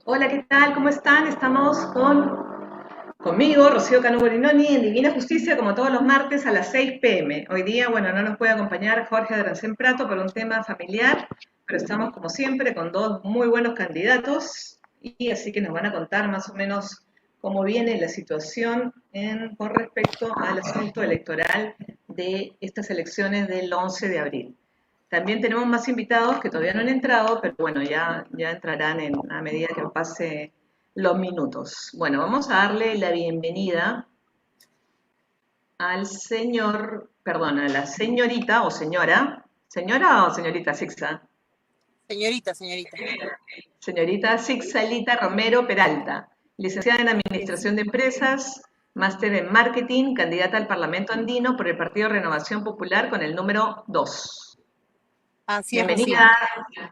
Hola, ¿qué tal? ¿Cómo están? Estamos conmigo, Rocío Canú Borinoni, en Divina Justicia, como todos los martes a las 6 p.m. Hoy día, bueno, no nos puede acompañar Jorge Adrancén Prato por un tema familiar, pero estamos como siempre con dos muy buenos candidatos y así que nos van a contar más o menos cómo viene la situación con respecto al asunto electoral de estas elecciones del 11 de abril. También tenemos más invitados que todavía no han entrado, pero bueno, ya entrarán a medida que pase los minutos. Bueno, vamos a darle la bienvenida al señor, perdón, a la señorita o señora o señorita Sixa, Señorita, señorita. señorita Sixalita Romero Peralta, licenciada en Administración de Empresas, máster en Marketing, candidata al Parlamento Andino por el Partido Renovación Popular con el número 2. Así es, Rocío. Bienvenida,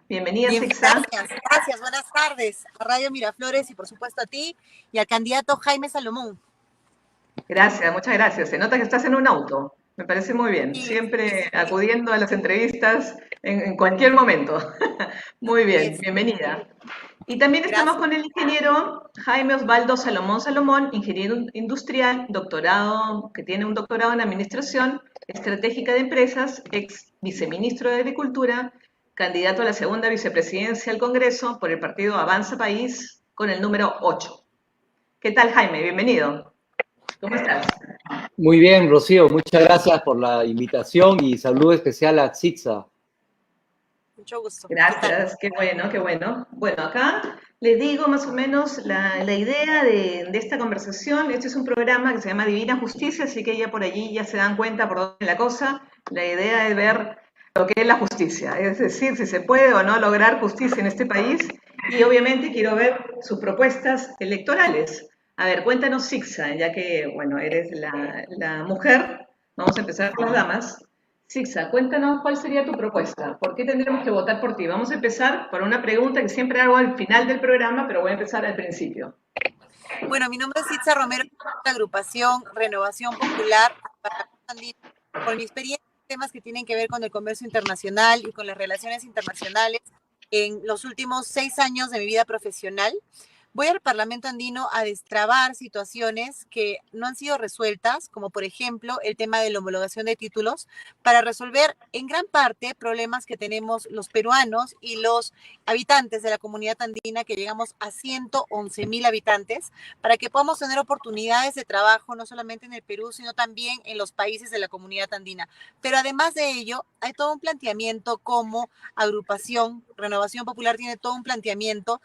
bienvenida Bien, Sixa. gracias. Buenas tardes a Radio Miraflores y por supuesto a ti y al candidato Jaime Salomón. Gracias, muchas gracias. Se nota que estás en un auto. Me parece muy bien. Sí, Siempre acudiendo a las entrevistas en cualquier momento. Muy así bien, es. bienvenida. Y también estamos Gracias. con el ingeniero Jaime Osvaldo Salomón Salomón, ingeniero industrial, doctorado, que tiene un doctorado en Administración Estratégica de Empresas, ex viceministro de Agricultura, candidato a la segunda vicepresidencia al Congreso por el partido Avanza País con el número 8. ¿Qué tal, Jaime? Bienvenido. ¿Cómo estás? Muy bien, Rocío, muchas gracias por la invitación y saludo especial a Tzitza. Mucho gusto. ¿Qué tal? Gracias, qué bueno, qué bueno. Bueno, acá les digo más o menos la idea de esta conversación. Este es un programa que se llama Divina Justicia, así que ya por allí ya se dan cuenta por dónde es la cosa. La idea es ver lo que es la justicia, es decir, si se puede o no lograr justicia en este país. Y obviamente quiero ver sus propuestas electorales. A ver, cuéntanos, Sixa, ya que, bueno, eres la mujer. Vamos a empezar con las damas. Sixa, cuéntanos cuál sería tu propuesta. ¿Por qué tendremos que votar por ti? Vamos a empezar por una pregunta que siempre hago al final del programa, pero voy a empezar al principio. Bueno, mi nombre es Itza Romero, de la agrupación Renovación Popular para Andino. Por mi experiencia en temas que tienen que ver con el comercio internacional y con las relaciones internacionales en los últimos 6 años de mi vida profesional, voy al Parlamento Andino a destrabar situaciones que no han sido resueltas, como por ejemplo el tema de la homologación de títulos, para resolver en gran parte problemas que tenemos los peruanos y los habitantes de la comunidad andina, que llegamos a 111,000 habitantes, para que podamos tener oportunidades de trabajo no solamente en el Perú, sino también en los países de la comunidad andina. Pero además de ello, hay todo un planteamiento como agrupación, Renovación Popular tiene todo un planteamiento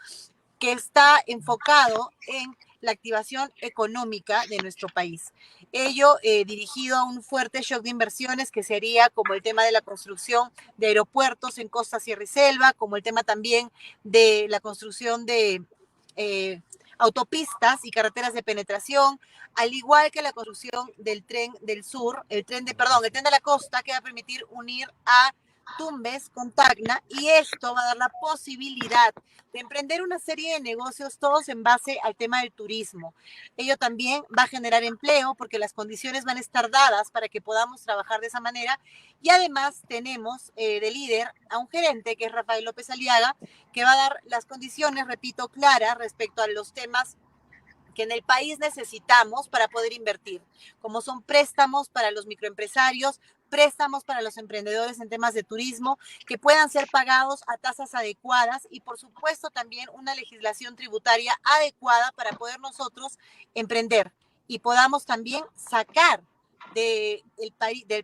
que está enfocado en la activación económica de nuestro país. Ello dirigido a un fuerte shock de inversiones que sería como el tema de la construcción de aeropuertos en costa, sierra y selva, como el tema también de la construcción de autopistas y carreteras de penetración, al igual que la construcción del tren del sur, el tren de la costa, que va a permitir unir a Tumbes con Tacna, y esto va a dar la posibilidad de emprender una serie de negocios, todos en base al tema del turismo. Ello también va a generar empleo porque las condiciones van a estar dadas para que podamos trabajar de esa manera. Y además tenemos de líder a un gerente que es Rafael López Aliaga, que va a dar las condiciones, repito, claras respecto a los temas que en el país necesitamos para poder invertir, como son préstamos para los microempresarios, préstamos para los emprendedores en temas de turismo, que puedan ser pagados a tasas adecuadas, y por supuesto también una legislación tributaria adecuada para poder nosotros emprender y podamos también sacar del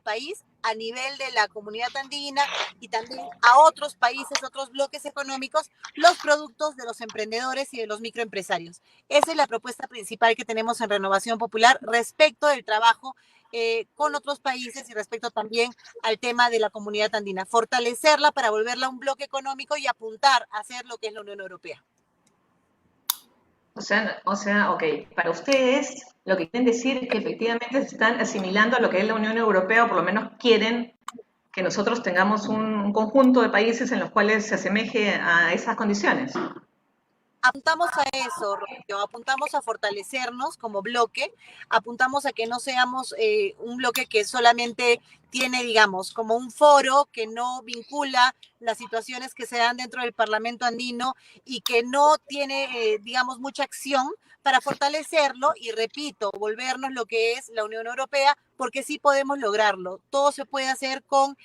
país a nivel de la comunidad andina y también a otros países, otros bloques económicos, los productos de los emprendedores y de los microempresarios. Esa es la propuesta principal que tenemos en Renovación Popular respecto del trabajo con otros países y respecto también al tema de la comunidad andina. Fortalecerla para volverla un bloque económico y apuntar a ser lo que es la Unión Europea. Ok, para ustedes lo que quieren decir es que efectivamente se están asimilando a lo que es la Unión Europea, o por lo menos quieren que nosotros tengamos un conjunto de países en los cuales se asemeje a esas condiciones. Apuntamos a eso, Rocío, apuntamos a fortalecernos como bloque, apuntamos a que no seamos un bloque que solamente tiene, digamos, como un foro que no vincula las situaciones que se dan dentro del Parlamento andino y que no tiene, digamos, mucha acción para fortalecerlo y, repito, volvernos lo que es la Unión Europea, porque sí podemos lograrlo. Todo se puede hacer con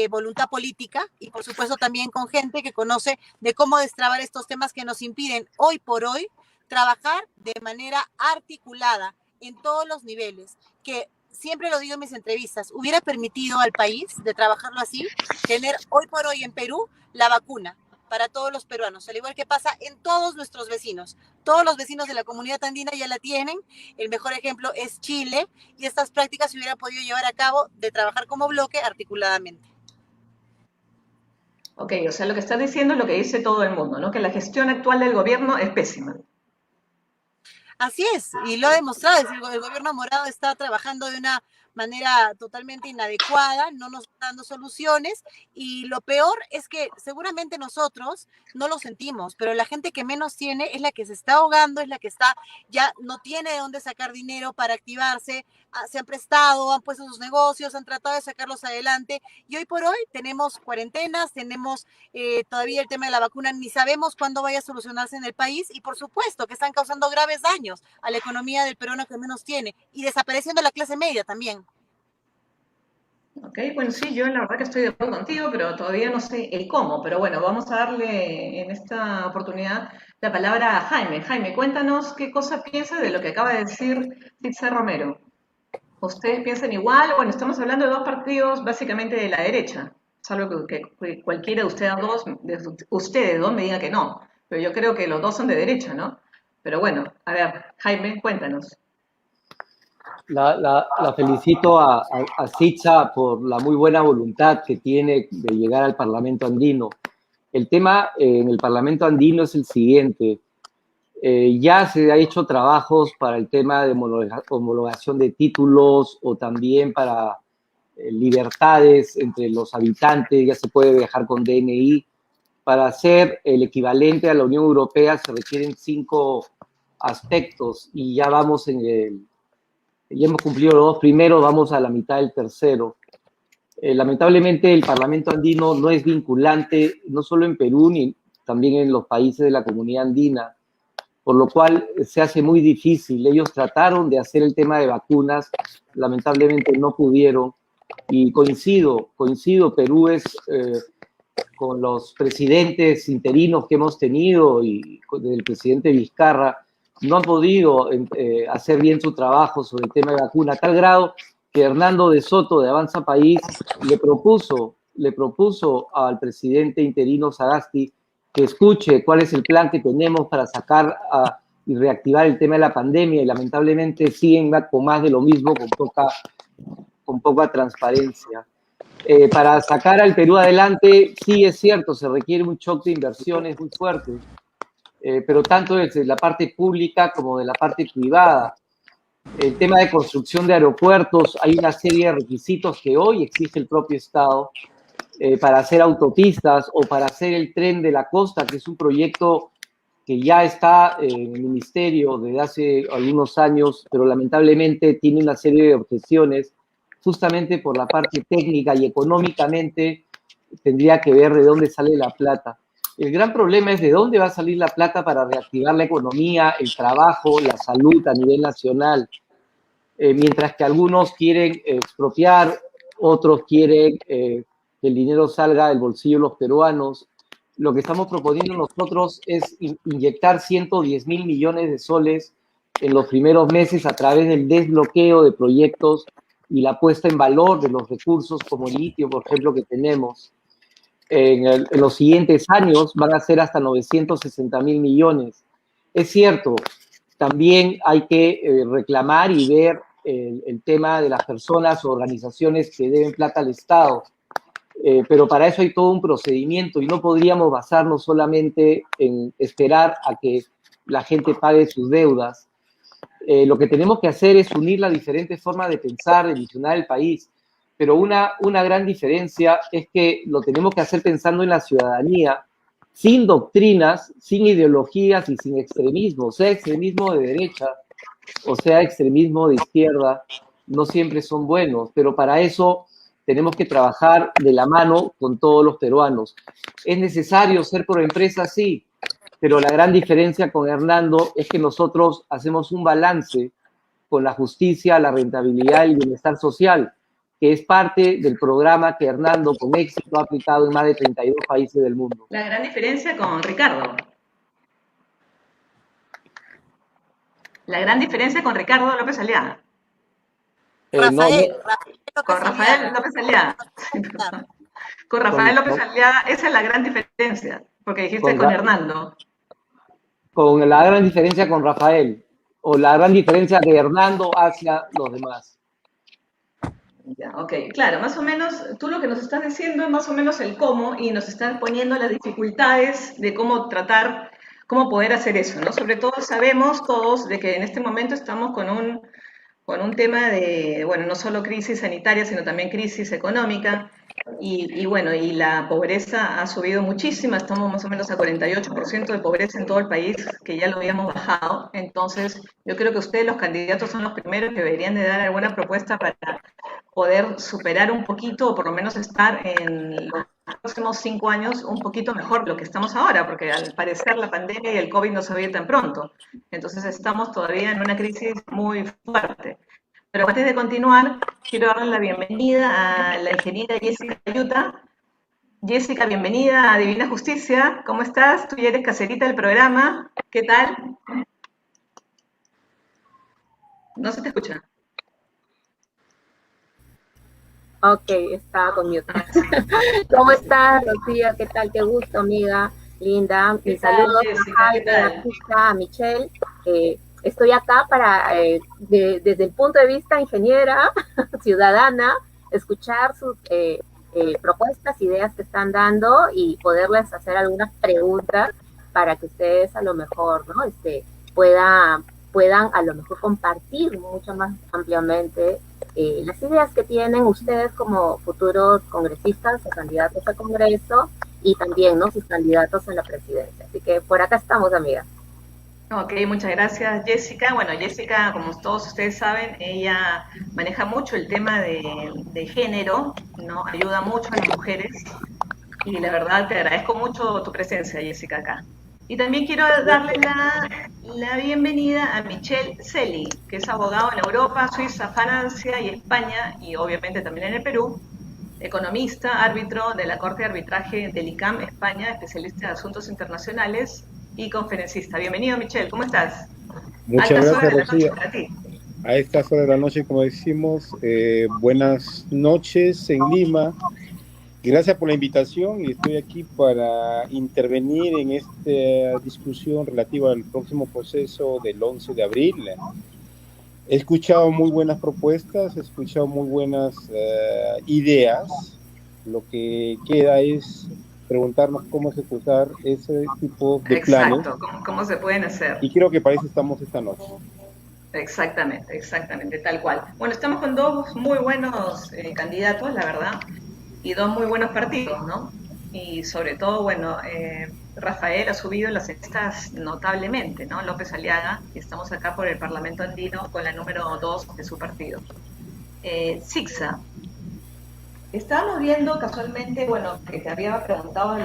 voluntad política y, por supuesto, también con gente que conoce de cómo destrabar estos temas que nos impiden hoy por hoy trabajar de manera articulada en todos los niveles, que siempre lo digo en mis entrevistas, hubiera permitido al país, de trabajarlo así, tener hoy por hoy en Perú la vacuna para todos los peruanos, al igual que pasa en todos nuestros vecinos. Todos los vecinos de la comunidad andina ya la tienen. El mejor ejemplo es Chile, y estas prácticas se hubieran podido llevar a cabo de trabajar como bloque articuladamente. Ok, o sea, lo que estás diciendo es lo que dice todo el mundo, ¿no? Que la gestión actual del gobierno es pésima. Así es, y lo ha demostrado. Es decir, el gobierno morado está trabajando de una manera totalmente inadecuada, no nos está dando soluciones, y lo peor es que seguramente nosotros no lo sentimos, pero la gente que menos tiene es la que se está ahogando, es la que está, ya no tiene de dónde sacar dinero para activarse, se han prestado, han puesto sus negocios, han tratado de sacarlos adelante, y hoy por hoy tenemos cuarentenas, tenemos todavía el tema de la vacuna, ni sabemos cuándo vaya a solucionarse en el país, y por supuesto que están causando graves daños a la economía del peruano que menos tiene, y desapareciendo la clase media también. Ok, bueno, sí, yo la verdad que estoy de acuerdo contigo, pero todavía no sé el cómo. Pero bueno, vamos a darle en esta oportunidad la palabra a Jaime. Jaime, cuéntanos qué cosa piensas de lo que acaba de decir Titza Romero. ¿Ustedes piensan igual? Bueno, estamos hablando de dos partidos básicamente de la derecha, salvo que cualquiera de ustedes dos me diga que no, pero yo creo que los dos son de derecha, ¿no? Pero bueno, a ver, Jaime, cuéntanos. La felicito a Sitza por la muy buena voluntad que tiene de llegar al Parlamento andino. El tema en el Parlamento andino es el siguiente. Ya se ha hecho trabajos para el tema de homologación de títulos o también para libertades entre los habitantes, ya se puede viajar con DNI. Para ser el equivalente a la Unión Europea se requieren 5 aspectos y ya vamos ya hemos cumplido los 2 primeros, vamos a la mitad del tercero. Lamentablemente el Parlamento andino no es vinculante, no solo en Perú, ni también en los países de la comunidad andina, por lo cual se hace muy difícil. Ellos trataron de hacer el tema de vacunas, lamentablemente no pudieron, y coincido, Perú es, con los presidentes interinos que hemos tenido y con el presidente Vizcarra, no han podido hacer bien su trabajo sobre el tema de vacuna, a tal grado que Hernando de Soto de Avanza País le propuso al presidente interino Sagasti que escuche cuál es el plan que tenemos para sacar y reactivar el tema de la pandemia, y lamentablemente siguen con más de lo mismo, con poca transparencia. Para sacar al Perú adelante, sí es cierto, se requiere un shock de inversiones muy fuerte, pero tanto desde la parte pública como de la parte privada. El tema de construcción de aeropuertos, hay una serie de requisitos que hoy exige el propio Estado para hacer autopistas o para hacer el tren de la costa, que es un proyecto que ya está en el ministerio desde hace algunos años, pero lamentablemente tiene una serie de objeciones, justamente por la parte técnica, y económicamente tendría que ver de dónde sale la plata. El gran problema es de dónde va a salir la plata para reactivar la economía, el trabajo, la salud a nivel nacional. Mientras que algunos quieren expropiar, otros quieren que el dinero salga del bolsillo de los peruanos. Lo que estamos proponiendo nosotros es inyectar 110.000 millones de soles en los primeros meses a través del desbloqueo de proyectos y la puesta en valor de los recursos como el litio, por ejemplo, que tenemos. En los siguientes años van a ser hasta 960.000 millones. Es cierto, también hay que reclamar y ver el tema de las personas o organizaciones que deben plata al Estado, pero para eso hay todo un procedimiento y no podríamos basarnos solamente en esperar a que la gente pague sus deudas. Lo que tenemos que hacer es unir las diferentes formas de pensar, de visionar el país, pero una gran diferencia es que lo tenemos que hacer pensando en la ciudadanía, sin doctrinas, sin ideologías y sin extremismo, sea extremismo de derecha o sea extremismo de izquierda, no siempre son buenos, pero para eso tenemos que trabajar de la mano con todos los peruanos. ¿Es necesario ser proempresa? Sí, pero la gran diferencia con Hernando es que nosotros hacemos un balance con la justicia, la rentabilidad y el bienestar social, que es parte del programa que Hernando con éxito ha aplicado en más de 32 países del mundo. La gran diferencia con Ricardo. La gran diferencia con Ricardo López Aliaga. Rafael con Rafael López Aliaga. Con Rafael López Aliaga, esa es la gran diferencia, porque dijiste con Hernando. Con la gran diferencia con Rafael, o la gran diferencia de Hernando hacia los demás. Ya, ok, claro, más o menos, tú lo que nos estás diciendo es más o menos el cómo y nos estás poniendo las dificultades de cómo tratar, cómo poder hacer eso, ¿no? Sobre todo sabemos todos de que en este momento estamos con un tema de, bueno, no solo crisis sanitaria, sino también crisis económica, y bueno, y la pobreza ha subido muchísimo, estamos más o menos a 48% de pobreza en todo el país, que ya lo habíamos bajado. Entonces yo creo que ustedes, los candidatos, son los primeros que deberían de dar alguna propuesta para poder superar un poquito, o por lo menos estar en los próximos 5 años un poquito mejor de lo que estamos ahora, porque al parecer la pandemia y el COVID no se va a ir tan pronto. Entonces estamos todavía en una crisis muy fuerte. Pero antes de continuar, quiero darle la bienvenida a la ingeniera Jessica Ayuta. Jessica, bienvenida a Divina Justicia. ¿Cómo estás? Tú ya eres caserita del programa. ¿Qué tal? No se te escucha. Ok, estaba con mute. ¿Cómo estás, Rocío? ¿Qué tal? Qué gusto, amiga linda. Mis saludos a Michelle. Estoy acá para, desde el punto de vista ingeniera, ciudadana, escuchar sus propuestas, ideas que están dando y poderles hacer algunas preguntas para que ustedes a lo mejor, ¿no? Puedan a lo mejor compartir mucho más ampliamente las ideas que tienen ustedes como futuros congresistas o candidatos al Congreso y también, ¿no?, sus candidatos a la presidencia. Así que por acá estamos, amiga. Ok, muchas gracias, Jessica. Bueno, Jessica, como todos ustedes saben, ella maneja mucho el tema de género, ¿no? Ayuda mucho a las mujeres y la verdad te agradezco mucho tu presencia, Jessica, acá. Y también quiero darle la bienvenida a Michel Celi, que es abogado en Europa, Suiza, Francia y España, y obviamente también en el Perú, economista, árbitro de la Corte de Arbitraje del ICAM España, especialista en asuntos internacionales y conferencista. Bienvenido, Michel, ¿cómo estás? Muchas gracias, Rocío. A estas horas de la noche, como decimos, buenas noches en Lima. Gracias por la invitación y estoy aquí para intervenir en esta discusión relativa al próximo proceso del 11 de abril. He escuchado muy buenas propuestas, he escuchado muy buenas ideas. Lo que queda es preguntarnos cómo ejecutar ese tipo de planes. Exacto, cómo se pueden hacer. Y creo que para eso estamos esta noche. Exactamente, tal cual. Bueno, estamos con dos muy buenos candidatos, la verdad, y dos muy buenos partidos, ¿no? Y sobre todo, bueno, Rafael ha subido las encuestas notablemente, ¿no? López Aliaga, y estamos acá por el Parlamento Andino con la número 2 de su partido. Sixa, estábamos viendo casualmente, bueno, que te había preguntado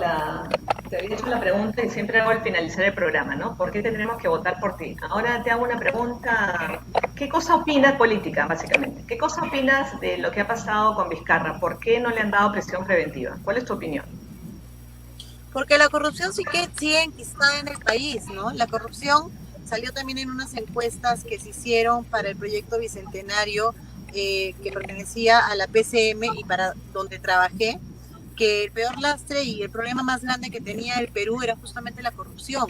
te había hecho la pregunta y siempre hago al finalizar el programa, ¿no? ¿Por qué tenemos que votar por ti? Ahora te hago una pregunta, ¿qué cosa opinas política, básicamente? ¿Qué cosa opinas de lo que ha pasado con Vizcarra? ¿Por qué no le han dado prisión preventiva? ¿Cuál es tu opinión? Porque la corrupción sigue enquistada en el país, ¿no? La corrupción salió también en unas encuestas que se hicieron para el proyecto Bicentenario que pertenecía a la PCM y para donde trabajé, que el peor lastre y el problema más grande que tenía el Perú era justamente la corrupción.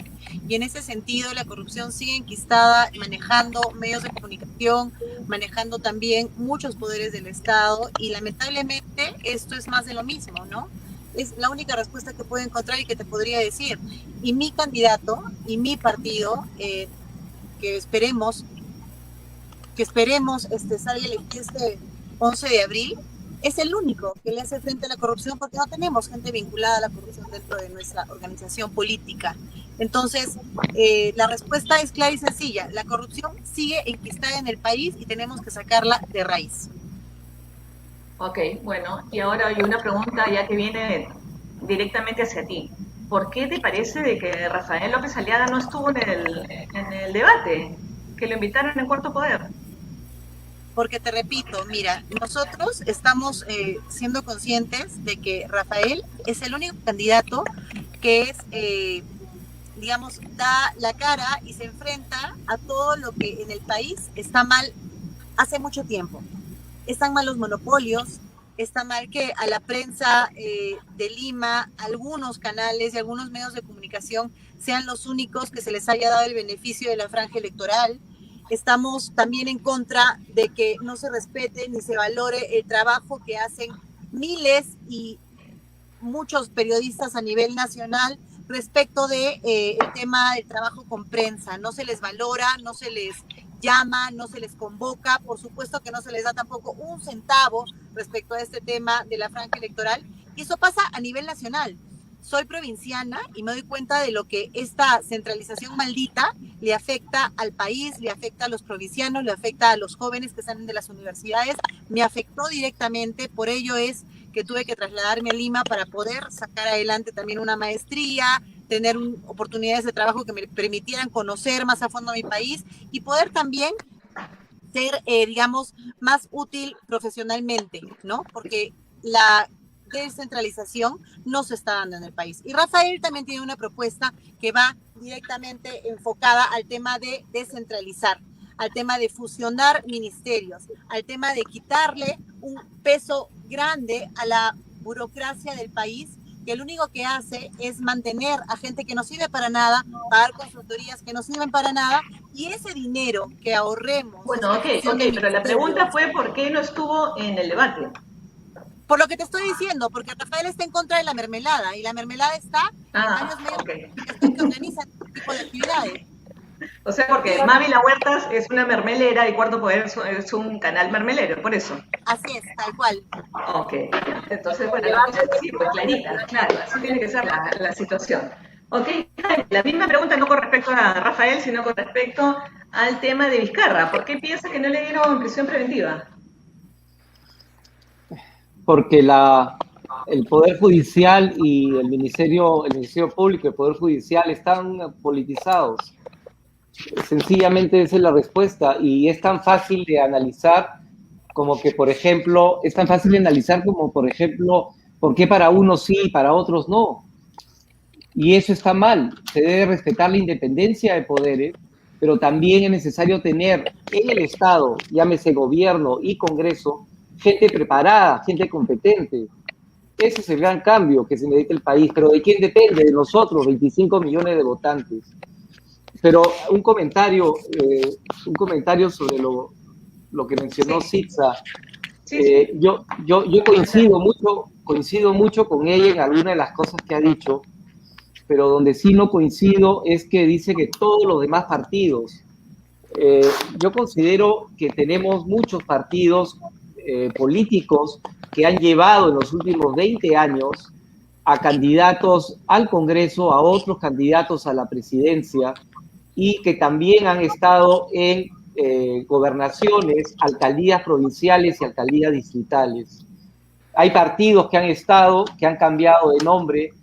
Y en ese sentido la corrupción sigue enquistada, manejando medios de comunicación, manejando también muchos poderes del Estado, y lamentablemente esto es más de lo mismo, ¿no? Es la única respuesta que puedo encontrar y que te podría decir. Y mi candidato y mi partido, que esperemos salga elegido este 11 de abril, es el único que le hace frente a la corrupción, porque no tenemos gente vinculada a la corrupción dentro de nuestra organización política. Entonces, la respuesta es clara y sencilla. La corrupción sigue enquistada en el país y tenemos que sacarla de raíz. Ok, bueno, y ahora hay una pregunta ya que viene directamente hacia ti. ¿Por qué te parece de que Rafael López Aliaga no estuvo en el debate? Que lo invitaron en Cuarto Poder. Porque te repito, mira, nosotros estamos siendo conscientes de que Rafael es el único candidato que es, digamos, da la cara y se enfrenta a todo lo que en el país está mal hace mucho tiempo. Están mal los monopolios, está mal que a la prensa de Lima, algunos canales y algunos medios de comunicación sean los únicos que se les haya dado el beneficio de la franja electoral. Estamos también en contra de que no se respete ni se valore el trabajo que hacen miles y muchos periodistas a nivel nacional respecto de el tema del trabajo con prensa. No se les valora, no se les llama, no se les convoca, por supuesto que no se les da tampoco un centavo respecto a este tema de la franja electoral, y eso pasa a nivel nacional. Soy provinciana y me doy cuenta de lo que esta centralización maldita le afecta al país, le afecta a los provincianos, le afecta a los jóvenes que salen de las universidades, me afectó directamente, por ello es que tuve que trasladarme a Lima para poder sacar adelante también una maestría, tener oportunidades de trabajo que me permitieran conocer más a fondo mi país y poder también ser, digamos, más útil profesionalmente, ¿no? Porque la descentralización no se está dando en el país. Y Rafael también tiene una propuesta que va directamente enfocada al tema de descentralizar, al tema de fusionar ministerios, al tema de quitarle un peso grande a la burocracia del país, que lo único que hace es mantener a gente que no sirve para nada, pagar consultorías que no sirven para nada, y ese dinero que ahorremos... Bueno, ok, pero la pregunta fue ¿por qué no estuvo en el debate? Por lo que te estoy diciendo, porque Rafael está en contra de la mermelada, y la mermelada está en varios medios que organizan este tipo de actividades. O sea, porque Mávila Huertas es una mermelera y Cuarto Poder es un canal mermelero, por eso. Así es, tal cual. Ok, entonces, bueno, la cosa sí, pues clarita, claro, así tiene que ser la situación. Ok, la misma pregunta no con respecto a Rafael, sino con respecto al tema de Vizcarra. ¿Por qué piensa que no le dieron prisión preventiva? Porque el Poder Judicial y el Ministerio Público, el Poder Judicial están politizados. Sencillamente esa es la respuesta, y es tan fácil de analizar como que, por ejemplo, por qué para unos sí y para otros no. Y eso está mal. Se debe respetar la independencia de poderes, pero también es necesario tener en el Estado, llámese gobierno y Congreso, gente preparada, gente competente. Ese es el gran cambio que se necesita el país. ¿Pero de quién depende? De nosotros, 25 millones de votantes. Pero un comentario sobre lo que mencionó Sitza. Yo coincido mucho con ella en algunas de las cosas que ha dicho, pero donde sí no coincido es que dice que todos los demás partidos. Yo considero que tenemos muchos partidos políticos que han llevado en los últimos 20 años a candidatos al Congreso, a otros candidatos a la presidencia, y que también han estado en gobernaciones, alcaldías provinciales y alcaldías distritales. Hay partidos que han cambiado de nombre,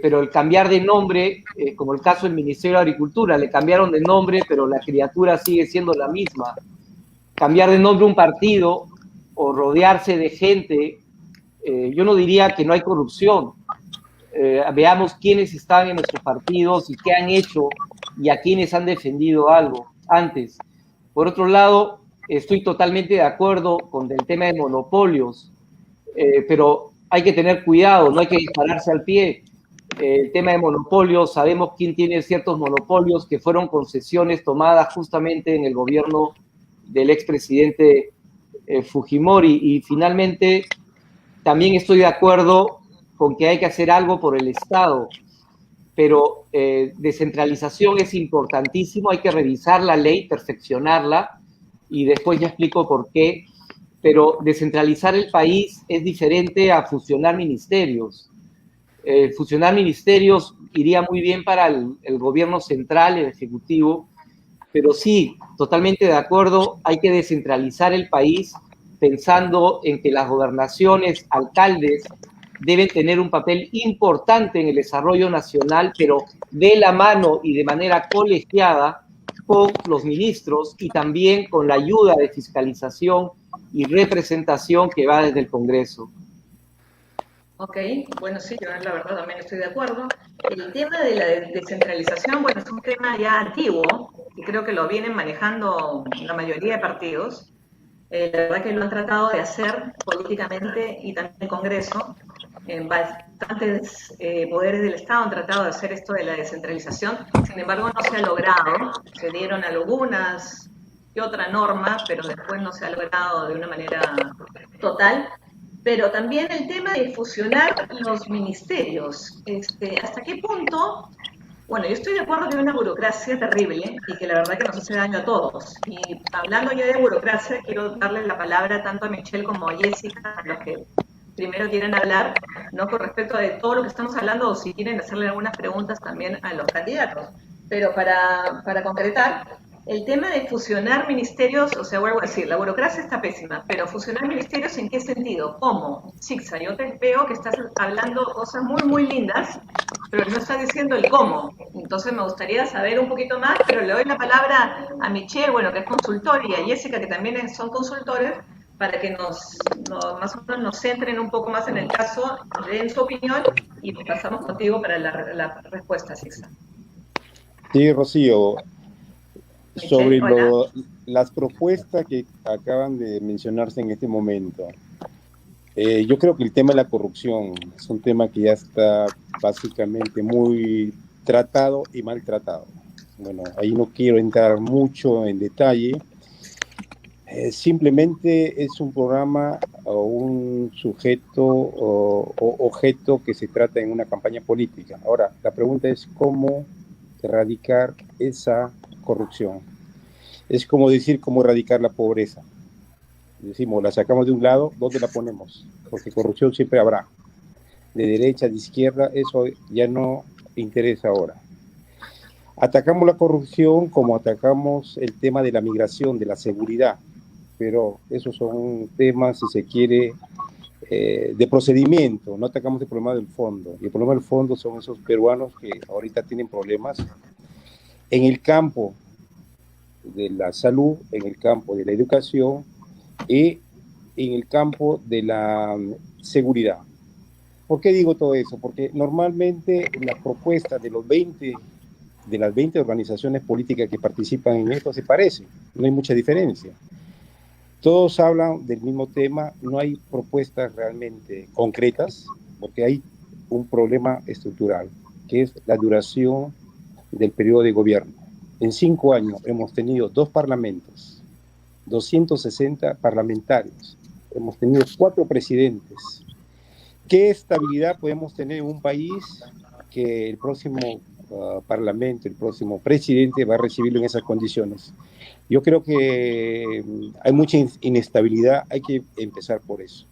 pero el cambiar de nombre, como el caso del Ministerio de Agricultura, le cambiaron de nombre, pero la criatura sigue siendo la misma. Cambiar de nombre un partido o rodearse de gente, yo no diría que no hay corrupción. Veamos quiénes están en nuestros partidos y qué han hecho y a quiénes han defendido algo antes. Por otro lado, estoy totalmente de acuerdo con el tema de monopolios, pero hay que tener cuidado, no hay que dispararse al pie. El tema de monopolios, sabemos quién tiene ciertos monopolios que fueron concesiones tomadas justamente en el gobierno del expresidente Fujimori. Y finalmente, también estoy de acuerdo con que hay que hacer algo por el Estado, pero descentralización es importantísimo, hay que revisar la ley, perfeccionarla, y después ya explico por qué, pero descentralizar el país es diferente a fusionar ministerios. Fusionar ministerios iría muy bien para el gobierno central, el ejecutivo, pero sí, totalmente de acuerdo, hay que descentralizar el país, pensando en que las gobernaciones, alcaldes, deben tener un papel importante en el desarrollo nacional, pero de la mano y de manera colegiada con los ministros y también con la ayuda de fiscalización y representación que va desde el Congreso. Ok, bueno, sí, yo la verdad también estoy de acuerdo. El tema de la descentralización, bueno, es un tema ya antiguo y creo que lo vienen manejando la mayoría de partidos. La verdad que lo han tratado de hacer políticamente y también en el Congreso. En bastantes poderes del Estado han tratado de hacer esto de la descentralización, sin embargo no se ha logrado. Se dieron algunas y otra norma, pero después no se ha logrado de una manera total. Pero también el tema de fusionar los ministerios. ¿Hasta qué punto? Bueno, yo estoy de acuerdo que hay una burocracia terrible y que la verdad que nos hace daño a todos. Y hablando ya de burocracia, quiero darle la palabra tanto a Michelle como a Jessica, a los que primero quieren hablar, ¿no? Con respecto de todo lo que estamos hablando, o si quieren hacerle algunas preguntas también a los candidatos. Pero para concretar, el tema de fusionar ministerios, o sea, vuelvo a decir, la burocracia está pésima, pero fusionar ministerios, ¿en qué sentido? ¿Cómo? Sixa, yo te veo que estás hablando cosas muy, muy lindas, pero no estás diciendo el cómo. Entonces me gustaría saber un poquito más, pero le doy la palabra a Michelle, bueno, que es consultor, y a Jessica, que también son consultores, para que más o menos nos centren un poco más en el caso, nos den su opinión y pasamos contigo para la respuesta, Sixa. Sí, Rocío, sobre las propuestas que acaban de mencionarse en este momento, yo creo que el tema de la corrupción es un tema que ya está básicamente muy tratado y maltratado. Bueno, ahí no quiero entrar mucho en detalle. Simplemente es un programa o un sujeto o objeto que se trata en una campaña política. Ahora, la pregunta es cómo erradicar esa corrupción. Es como decir cómo erradicar la pobreza. Decimos, la sacamos de un lado, ¿dónde la ponemos? Porque corrupción siempre habrá. De derecha, de izquierda, eso ya no interesa ahora. Atacamos la corrupción como atacamos el tema de la migración, de la seguridad, pero esos son temas, si se quiere, de procedimiento. No atacamos el problema del fondo. Y el problema del fondo son esos peruanos que ahorita tienen problemas en el campo de la salud, en el campo de la educación y en el campo de la seguridad. ¿Por qué digo todo eso? Porque normalmente las propuestas de las 20 organizaciones políticas que participan en esto se parecen, no hay mucha diferencia. Todos hablan del mismo tema, no hay propuestas realmente concretas, porque hay un problema estructural, que es la duración del periodo de gobierno. En 5 años hemos tenido 2 parlamentos, 260 parlamentarios, hemos tenido 4 presidentes. ¿Qué estabilidad podemos tener en un país que el próximo parlamento, el próximo presidente va a recibirlo en esas condiciones? Yo creo que hay mucha inestabilidad, hay que empezar por eso.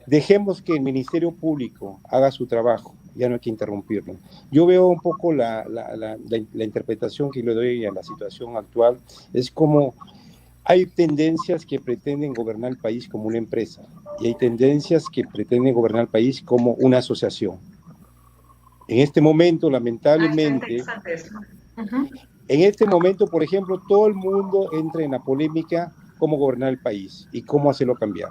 Dejemos que el Ministerio Público haga su trabajo, ya no hay que interrumpirlo. Yo veo un poco la interpretación que le doy a la situación actual, es como hay tendencias que pretenden gobernar el país como una empresa y hay tendencias que pretenden gobernar el país como una asociación. En este momento, lamentablemente, en este momento, por ejemplo, todo el mundo entra en la polémica cómo gobernar el país y cómo hacerlo cambiar.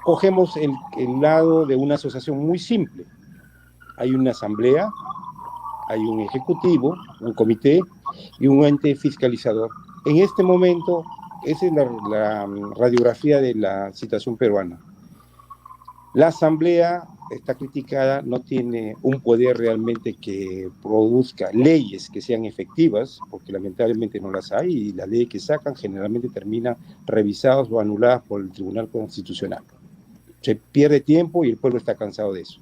Cogemos el lado de una asociación muy simple. Hay una asamblea, hay un ejecutivo, un comité y un ente fiscalizador. En este momento, esa es la radiografía de la situación peruana. La asamblea está criticada, no tiene un poder realmente que produzca leyes que sean efectivas, porque lamentablemente no las hay, y las leyes que sacan generalmente terminan revisadas o anuladas por el Tribunal Constitucional. Se pierde tiempo y el pueblo está cansado de eso.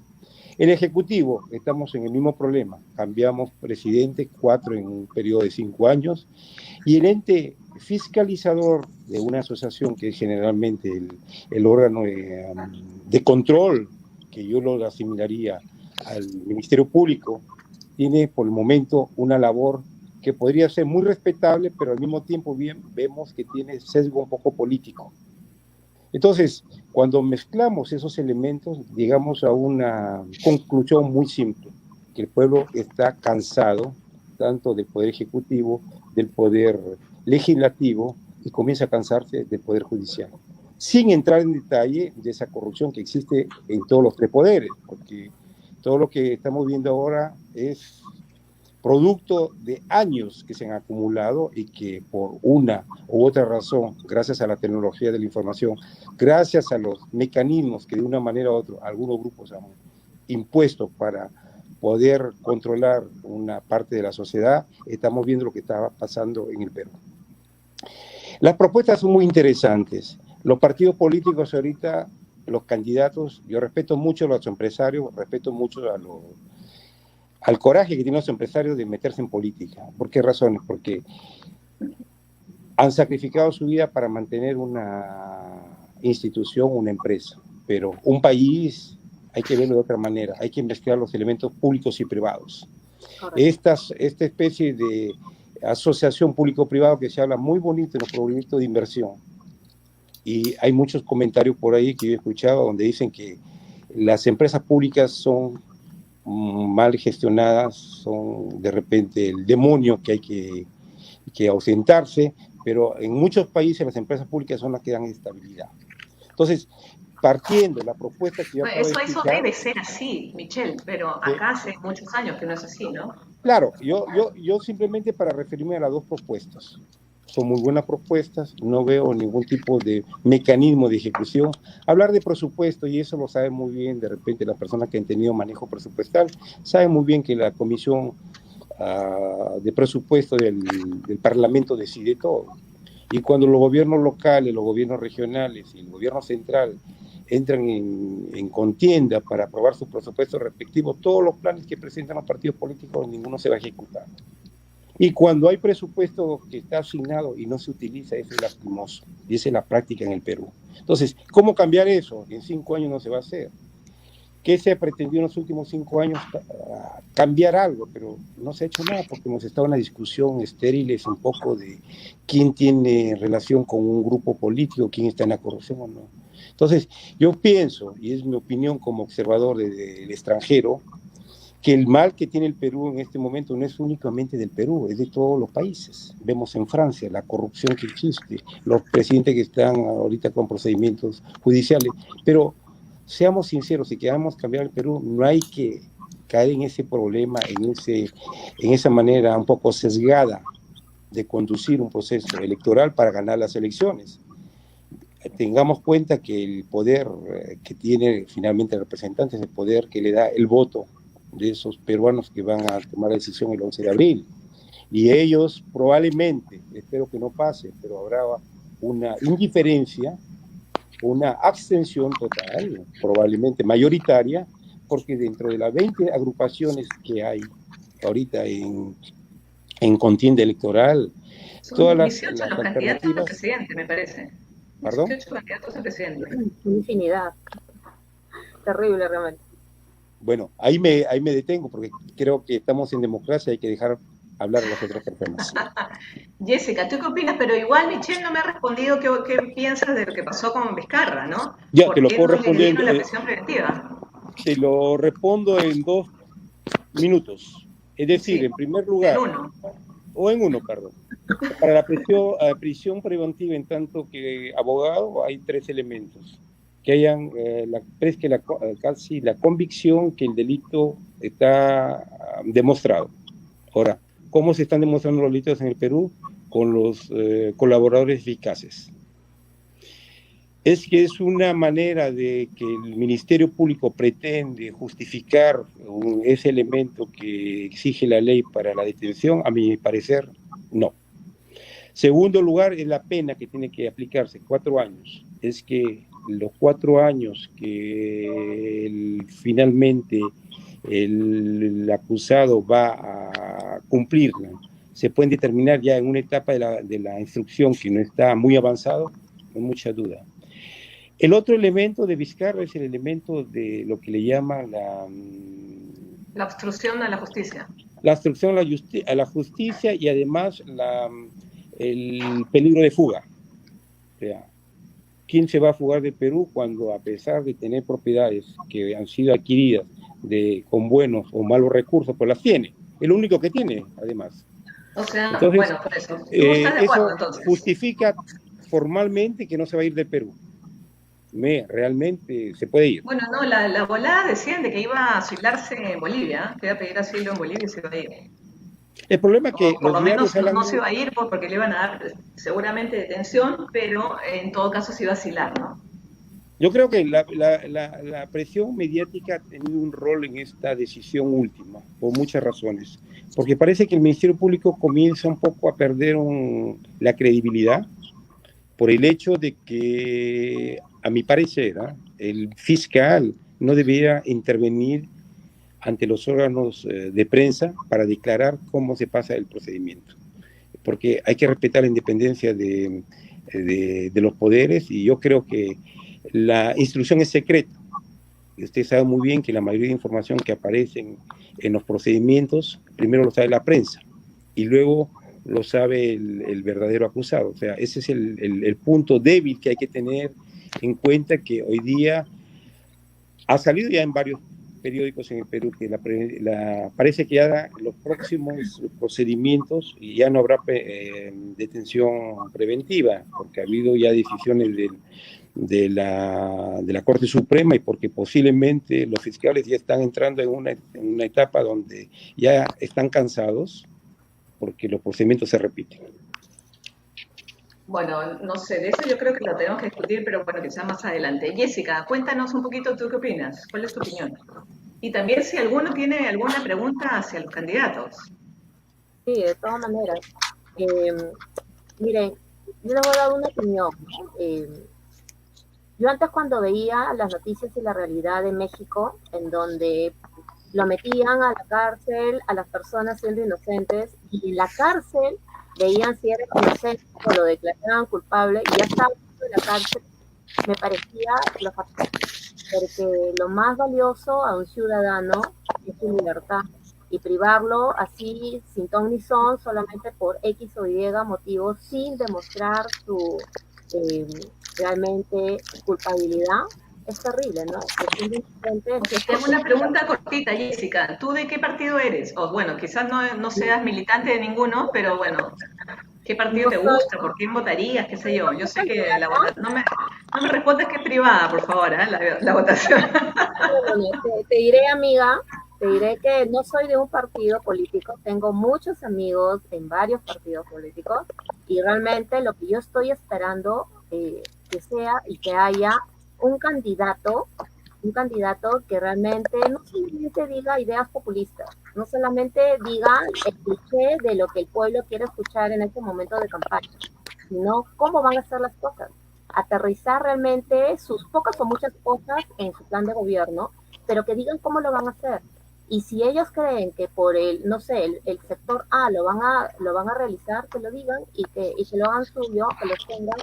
El Ejecutivo, estamos en el mismo problema, cambiamos presidente, 4 en un periodo de 5 años, y el ente fiscalizador de una asociación que es generalmente el órgano de control, que yo lo asimilaría al Ministerio Público, tiene por el momento una labor que podría ser muy respetable, pero al mismo tiempo bien vemos que tiene sesgo un poco político. Entonces, cuando mezclamos esos elementos, llegamos a una conclusión muy simple, que el pueblo está cansado tanto del poder ejecutivo, del poder legislativo, y comienza a cansarse del poder judicial, sin entrar en detalle de esa corrupción que existe en todos los tres poderes, porque todo lo que estamos viendo ahora es producto de años que se han acumulado y que por una u otra razón, gracias a la tecnología de la información, gracias a los mecanismos que de una manera u otra algunos grupos han impuesto para poder controlar una parte de la sociedad, estamos viendo lo que estaba pasando en el Perú. Las propuestas son muy interesantes. Los partidos políticos ahorita, los candidatos, yo respeto mucho a los empresarios, respeto mucho al coraje que tienen los empresarios de meterse en política. ¿Por qué razones? Porque han sacrificado su vida para mantener una institución, una empresa. Pero un país hay que verlo de otra manera, hay que investigar los elementos públicos y privados. Esta especie de asociación público-privado que se habla muy bonito en los proyectos de inversión, y hay muchos comentarios por ahí que yo he escuchado donde dicen que las empresas públicas son mal gestionadas, son de repente el demonio que hay que ausentarse, pero en muchos países las empresas públicas son las que dan estabilidad. Entonces, partiendo de la propuesta que yo acabo de explicar, eso debe ser así, Michel, pero acá hace muchos años que no es así, ¿no? Claro, yo simplemente para referirme a las dos propuestas. Son muy buenas propuestas, no veo ningún tipo de mecanismo de ejecución. Hablar de presupuesto, y eso lo sabe muy bien de repente las personas que han tenido manejo presupuestal, saben muy bien que la comisión de presupuesto del Parlamento decide todo. Y cuando los gobiernos locales, los gobiernos regionales y el gobierno central entran en contienda para aprobar sus presupuestos respectivos, todos los planes que presentan los partidos políticos, ninguno se va a ejecutar. Y cuando hay presupuesto que está asignado y no se utiliza, eso es lastimoso. Y esa es la práctica en el Perú. Entonces, ¿cómo cambiar eso? En 5 años no se va a hacer. ¿Qué se ha pretendido en los últimos 5 años? Cambiar algo, pero no se ha hecho nada porque hemos estado en una discusión estéril, es un poco de quién tiene relación con un grupo político, quién está en la corrupción o no. Entonces, yo pienso, y es mi opinión como observador del extranjero, que el mal que tiene el Perú en este momento no es únicamente del Perú, es de todos los países. Vemos en Francia la corrupción que existe, los presidentes que están ahorita con procedimientos judiciales, pero seamos sinceros, si queremos cambiar el Perú, no hay que caer en ese problema, en esa manera un poco sesgada de conducir un proceso electoral para ganar las elecciones. Tengamos cuenta que el poder que tiene finalmente el representante es el poder que le da el voto de esos peruanos que van a tomar la decisión el 11 de abril. Y ellos probablemente, espero que no pase, pero habrá una indiferencia, una abstención total, probablemente mayoritaria, porque dentro de las 20 agrupaciones que hay ahorita en contienda electoral, son todas 18 las los candidatos a alternativas... presidente, me parece. ¿Perdón? 18 candidatos a presidente. Infinidad. Terrible realmente. Bueno, ahí me detengo porque creo que estamos en democracia, hay que dejar hablar a las otras personas. Jessica, ¿tú qué opinas? Pero igual Michelle no me ha respondido qué piensas de lo que pasó con Vizcarra, ¿no? Ya, te lo puedo responder. ¿Por qué no le dieron la prisión preventiva? Te lo respondo en 2 minutos. Es decir, Sí, en primer lugar... En uno, perdón. Para la prisión preventiva, en tanto que abogado, hay 3 elementos. Que hayan casi la convicción que el delito está demostrado. Ahora, ¿cómo se están demostrando los delitos en el Perú? Con los colaboradores eficaces. Es que es una manera de que el Ministerio Público pretende justificar ese elemento que exige la ley para la detención. A mi parecer, no. Segundo lugar, es la pena que tiene que aplicarse, 4 años. Es que los 4 años que finalmente el acusado va a cumplirla se pueden determinar ya en una etapa de la instrucción que no está muy avanzado, no hay mucha duda. El otro elemento de Vizcarra es el elemento de lo que le llaman la obstrucción a la justicia. La obstrucción a la justicia y además el peligro de fuga. O sea, ¿quién se va a fugar de Perú cuando, a pesar de tener propiedades que han sido adquiridas con buenos o malos recursos, pues las tiene? Es lo único que tiene, además. O sea, entonces, bueno, por eso. ¿Tú estás de acuerdo, eso entonces? justifica formalmente que no se va a ir de Perú. Realmente se puede ir. Bueno, no, la volada decían de que iba a asilarse en Bolivia, que iba a pedir asilo en Bolivia y se iba a ir. El problema es que Por lo menos hablan... no se iba a ir porque le iban a dar seguramente detención, pero en todo caso se iba a asilar, ¿no? Yo creo que la presión mediática ha tenido un rol en esta decisión última, por muchas razones. Porque parece que el Ministerio Público comienza un poco a perder la credibilidad por el hecho de que, a mi parecer, el fiscal no debería intervenir ante los órganos de prensa para declarar cómo se pasa el procedimiento. Porque hay que respetar la independencia de los poderes, y yo creo que la instrucción es secreta. Y usted sabe muy bien que la mayoría de información que aparece en los procedimientos, primero lo sabe la prensa y luego lo sabe el verdadero acusado. O sea, ese es el punto débil que hay que tener en cuenta, que hoy día ha salido ya en varios periódicos en el Perú, que parece que ya los próximos procedimientos ya no habrá detención preventiva, porque ha habido ya decisiones de la Corte Suprema, y porque posiblemente los fiscales ya están entrando en una etapa donde ya están cansados porque los procedimientos se repiten. Bueno, no sé, de eso yo creo que lo tenemos que discutir, pero bueno, quizás más adelante. Jessica, cuéntanos un poquito tú qué opinas, cuál es tu opinión. Y también si alguno tiene alguna pregunta hacia los candidatos. Sí, de todas maneras. Miren, yo les voy a dar una opinión. Yo antes, cuando veía las noticias y la realidad de México, en donde lo metían a la cárcel a las personas siendo inocentes, y en la cárcel veían si eran inocentes o lo declaraban culpable, y ya estaba en la cárcel, me parecía lo fatal, porque lo más valioso a un ciudadano es su libertad, y privarlo así, sin ton ni son, solamente por X o Y motivos, sin demostrar su realmente culpabilidad, es terrible, ¿no? Te hago una pregunta cortita, Jessica. ¿Tú de qué partido eres? O bueno, quizás no seas militante de ninguno, pero bueno, ¿qué partido te gusta? ¿Por quién votarías? ¿Qué sé yo? Yo sé que la votación... No me respondas que es privada, por favor, la votación. Te diré, amiga, te diré que no soy de un partido político. Tengo muchos amigos en varios partidos políticos, y realmente lo que yo estoy esperando que sea y que haya un candidato que realmente no solamente diga ideas populistas, no solamente diga el cliché de lo que el pueblo quiere escuchar en este momento de campaña, sino cómo van a hacer las cosas, aterrizar realmente sus pocas o muchas cosas en su plan de gobierno, pero que digan cómo lo van a hacer. Y si ellos creen que por el sector A lo van a realizar, que lo digan, y que lo hagan suyo, que lo tengan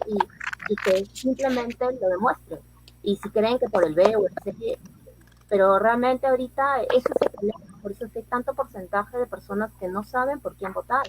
y que simplemente lo demuestren. Y si creen que por el B o el C, pero realmente ahorita eso es el problema. Por eso es que hay tanto porcentaje de personas que no saben por quién votar,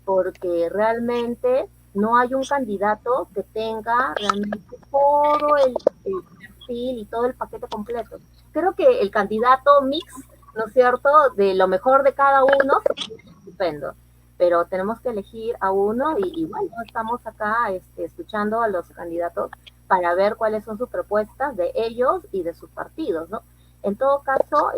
porque realmente no hay un candidato que tenga realmente todo el perfil y todo el paquete completo. Creo que el candidato mix, ¿no es cierto?, de lo mejor de cada uno, es estupendo, pero tenemos que elegir a uno, y bueno, estamos acá escuchando a los candidatos para ver cuáles son sus propuestas de ellos y de sus partidos, ¿no? En todo caso,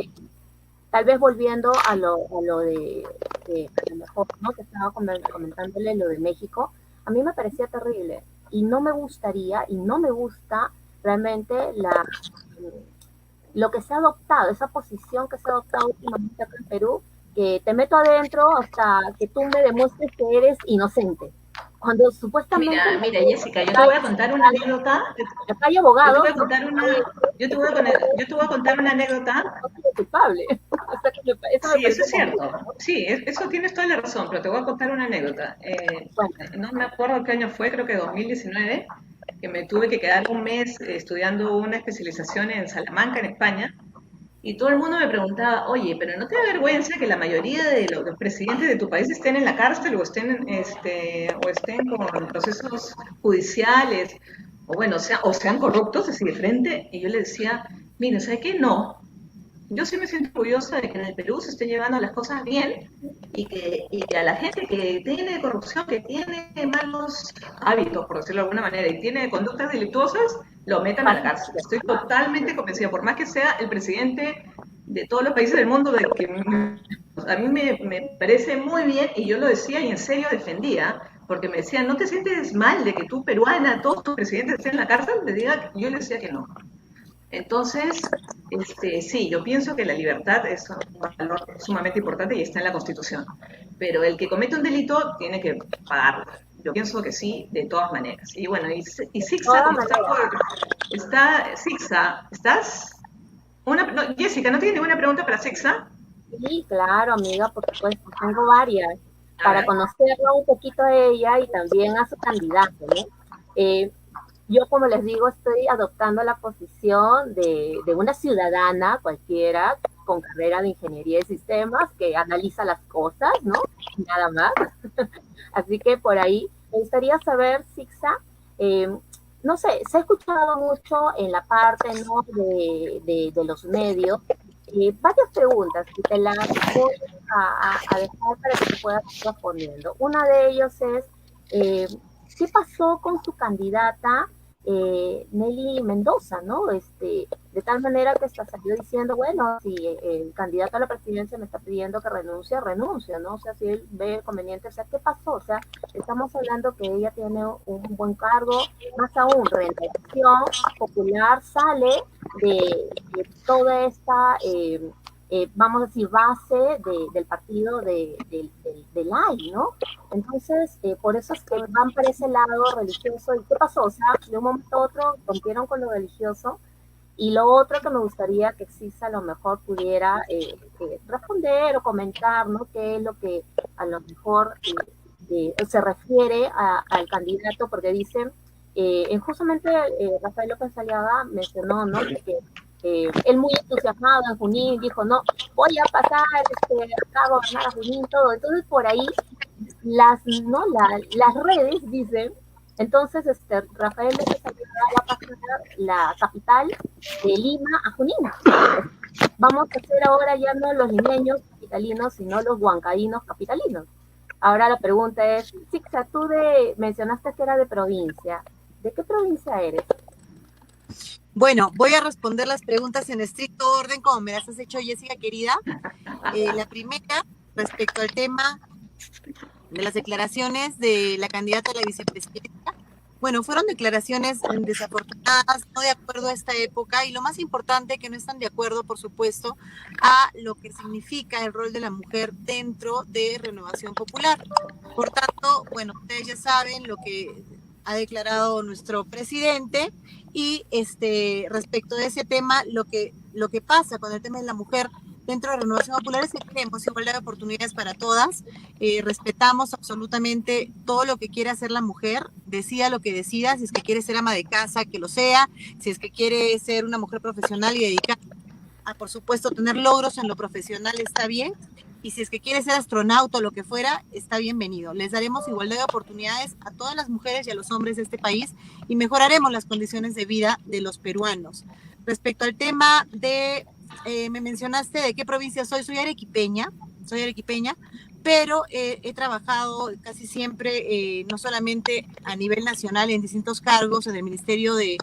tal vez volviendo a lo de a lo mejor, ¿no?, que estaba comentándole lo de México, a mí me parecía terrible, y no me gustaría, y no me gusta realmente lo que se ha adoptado, esa posición que se ha adoptado últimamente acá en Perú, que te meto adentro hasta que tú me demuestres que eres inocente. Cuando supuestamente... Mira, Jessica, yo te voy a contar una anécdota. Acá hay abogados. Yo te voy a contar una anécdota. Culpable. Sí, eso es cierto. Sí, eso tienes toda la razón, pero te voy a contar una anécdota. No me acuerdo qué año fue, creo que 2019, que me tuve que quedar un mes estudiando una especialización en Salamanca, en España. Y todo el mundo me preguntaba, oye, pero ¿no te da vergüenza que la mayoría de los presidentes de tu país estén en la cárcel o estén con procesos judiciales? o sean corruptos, así de frente, y yo le decía, mire, ¿sabe qué? No. Yo sí me siento orgullosa de que en el Perú se estén llevando las cosas bien y que a la gente que tiene corrupción, que tiene malos hábitos, por decirlo de alguna manera, y tiene conductas delictuosas, lo metan a la cárcel. Estoy totalmente convencida, por más que sea el presidente de todos los países del mundo, de que a mí me parece muy bien, y yo lo decía y en serio defendía, porque me decían, ¿no te sientes mal de que tú, peruana, todos tus presidentes estén en la cárcel? Yo le decía que no. Entonces, sí, yo pienso que la libertad es un valor sumamente importante y está en la Constitución. Pero el que comete un delito tiene que pagarlo. Yo pienso que sí, de todas maneras. Y bueno, y Sixa, como está Sixa, ¿estás? Jessica, ¿no tiene ninguna pregunta para Sixa? Sí, claro, amiga, por supuesto, tengo varias. Para conocerla un poquito a ella y también a su candidato, ¿no? Yo, como les digo, estoy adoptando la posición de una ciudadana cualquiera con carrera de ingeniería de sistemas que analiza las cosas, ¿no? Nada más. Así que por ahí me gustaría saber, Sixa, no sé, se ha escuchado mucho en la parte, ¿no?, de los medios, varias preguntas que te las voy a dejar para que te puedas ir respondiendo. Una de ellos es, ¿qué pasó con su candidata Nelly Mendoza, ¿no? De tal manera que hasta salió diciendo, bueno, si el candidato a la presidencia me está pidiendo que renuncie, ¿no? O sea, si él ve conveniente, o sea, ¿qué pasó? O sea, estamos hablando que ella tiene un buen cargo, más aún, Renovación Popular sale de toda esta, vamos a decir, base del partido del AI, ¿no? Entonces, por eso es que van para ese lado religioso. ¿Y qué pasó? O sea, de un momento a otro rompieron con lo religioso. Y lo otro que me gustaría que Sixa a lo mejor pudiera responder o comentar, ¿no? Qué es lo que a lo mejor se refiere al candidato, porque dicen, justamente Rafael López Aliaga mencionó, ¿no?, que él muy entusiasmado en Junín dijo, no, voy a pasar acá a gobernar a Junín, todo. Entonces por ahí las redes dicen, entonces Rafael López Aliaga va a pasar la capital de Lima a Junín. Vamos a hacer ahora ya no los limeños capitalinos, sino los huancaínos capitalinos. Ahora la pregunta es, Sixa, tú mencionaste que era de provincia. ¿De qué provincia eres? Bueno, voy a responder las preguntas en estricto orden, como me las has hecho, Jessica, querida. La primera, respecto al tema de las declaraciones de la candidata a la vicepresidenta. Bueno, fueron declaraciones desafortunadas, no de acuerdo a esta época, y lo más importante, que no están de acuerdo, por supuesto, a lo que significa el rol de la mujer dentro de Renovación Popular. Por tanto, bueno, ustedes ya saben lo que ha declarado nuestro presidente, y respecto de ese tema, lo que pasa con el tema de la mujer dentro de Renovación Popular es que queremos igualdad de oportunidades para todas, respetamos absolutamente todo lo que quiere hacer la mujer, decida lo que decida, si es que quiere ser ama de casa, que lo sea, si es que quiere ser una mujer profesional y dedicar a, por supuesto, tener logros en lo profesional, está bien, y si es que quiere ser astronauta o lo que fuera, está bienvenido. Les daremos igualdad de oportunidades a todas las mujeres y a los hombres de este país y mejoraremos las condiciones de vida de los peruanos. Respecto al tema de, me mencionaste de qué provincia soy arequipeña, pero he trabajado casi siempre, no solamente a nivel nacional, en distintos cargos, en el Ministerio de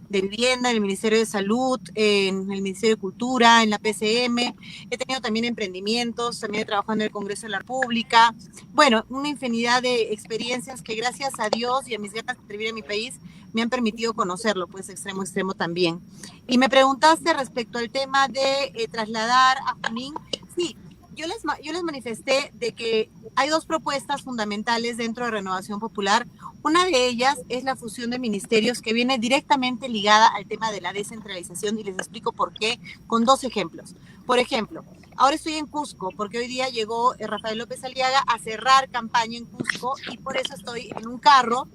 Vivienda, en el Ministerio de Salud, en el Ministerio de Cultura, en la PCM. He tenido también emprendimientos, también he trabajado en el Congreso de la República. Bueno, una infinidad de experiencias que, gracias a Dios y a mis ganas de servir a mi país, me han permitido conocerlo, pues extremo a extremo también. Y me preguntaste respecto al tema de trasladar a Junín. Sí, yo les manifesté de que hay dos propuestas fundamentales dentro de Renovación Popular. Una de ellas es la fusión de ministerios, que viene directamente ligada al tema de la descentralización, y les explico por qué con dos ejemplos. Por ejemplo, ahora estoy en Cusco porque hoy día llegó Rafael López Aliaga a cerrar campaña en Cusco, y por eso estoy en un carro,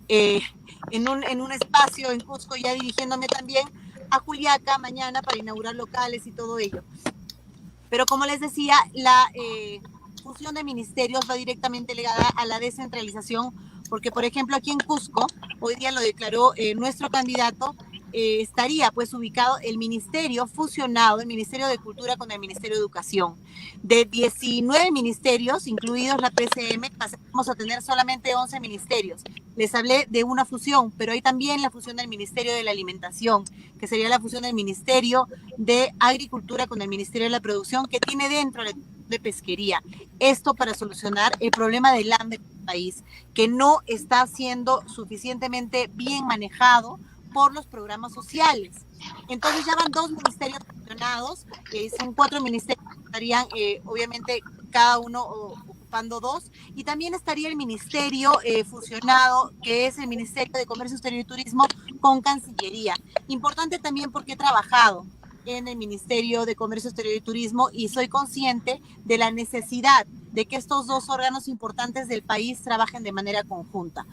en un espacio en Cusco, ya dirigiéndome también a Juliaca mañana para inaugurar locales y todo ello. Pero como les decía, la fusión de ministerios va directamente ligada a la descentralización, porque por ejemplo aquí en Cusco, hoy día lo declaró nuestro candidato, estaría pues ubicado el ministerio fusionado, el Ministerio de Cultura con el Ministerio de Educación. De 19 ministerios, incluidos la PCM, pasamos a tener solamente 11 ministerios. Les hablé de una fusión, pero hay también la fusión del Ministerio de la Alimentación, que sería la fusión del Ministerio de Agricultura con el Ministerio de la Producción, que tiene dentro de pesquería. Esto para solucionar el problema del hambre del país, que no está siendo suficientemente bien manejado por los programas sociales. Entonces ya van 2 ministerios fusionados, son 4 ministerios que estarían obviamente cada uno ocupando 2, y también estaría el ministerio fusionado, que es el Ministerio de Comercio Exterior y Turismo con Cancillería. Importante también porque he trabajado en el Ministerio de Comercio Exterior y Turismo y soy consciente de la necesidad de que estos 2 órganos importantes del país trabajen de manera conjunta.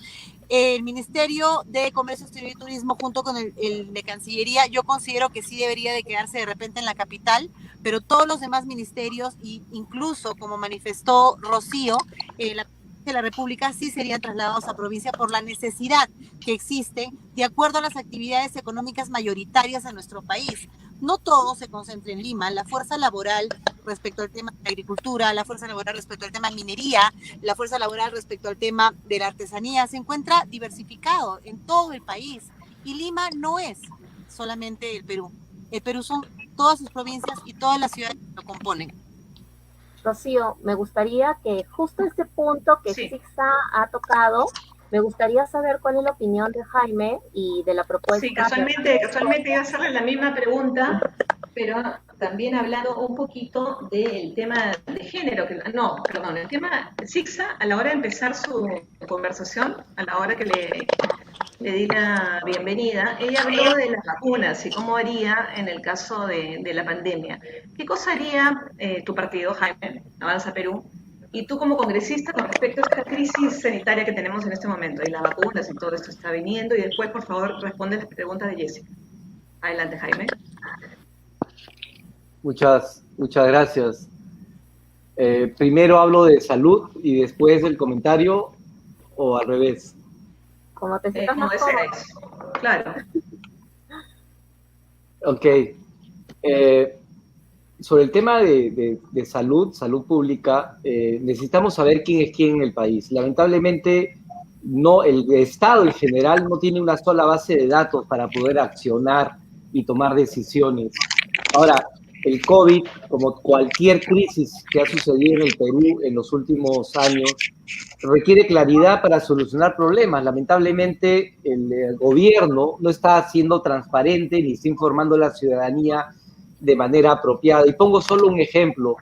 El Ministerio de Comercio Exterior y Turismo junto con el de Cancillería, yo considero que sí debería de quedarse de repente en la capital, pero todos los demás ministerios, e incluso como manifestó Rocío, de la República sí serían trasladados a provincia por la necesidad que existe de acuerdo a las actividades económicas mayoritarias en nuestro país. No todo se concentra en Lima. La fuerza laboral respecto al tema de la agricultura, la fuerza laboral respecto al tema de minería, la fuerza laboral respecto al tema de la artesanía se encuentra diversificado en todo el país. Y Lima no es solamente el Perú. El Perú son todas sus provincias y todas las ciudades que lo componen. Rocío, me gustaría que justo este punto que Sixa ha tocado, me gustaría saber cuál es la opinión de Jaime y de la propuesta. Sí, casualmente iba a hacerle la misma pregunta, pero también hablando un poquito del tema de género. El tema Sixa, a la hora de empezar su conversación, a la hora que le di la bienvenida, ella habló de las vacunas y cómo haría en el caso de la pandemia. ¿Qué cosa haría tu partido, Jaime, Avanza Perú, y tú como congresista con respecto a esta crisis sanitaria que tenemos en este momento, y las vacunas y todo esto está viniendo? Y después, por favor, responde las preguntas de Jessica. Adelante, Jaime. Muchas gracias. Primero hablo de salud y después el comentario, o al revés. Como te sientas más cómodo. Claro. Ok. Sobre el tema de salud pública, necesitamos saber quién es quién en el país. Lamentablemente, el Estado en general no tiene una sola base de datos para poder accionar y tomar decisiones. Ahora, el COVID, como cualquier crisis que ha sucedido en el Perú en los últimos años, requiere claridad para solucionar problemas. Lamentablemente, el gobierno no está siendo transparente ni está informando a la ciudadanía de manera apropiada. Y pongo solo un ejemplo.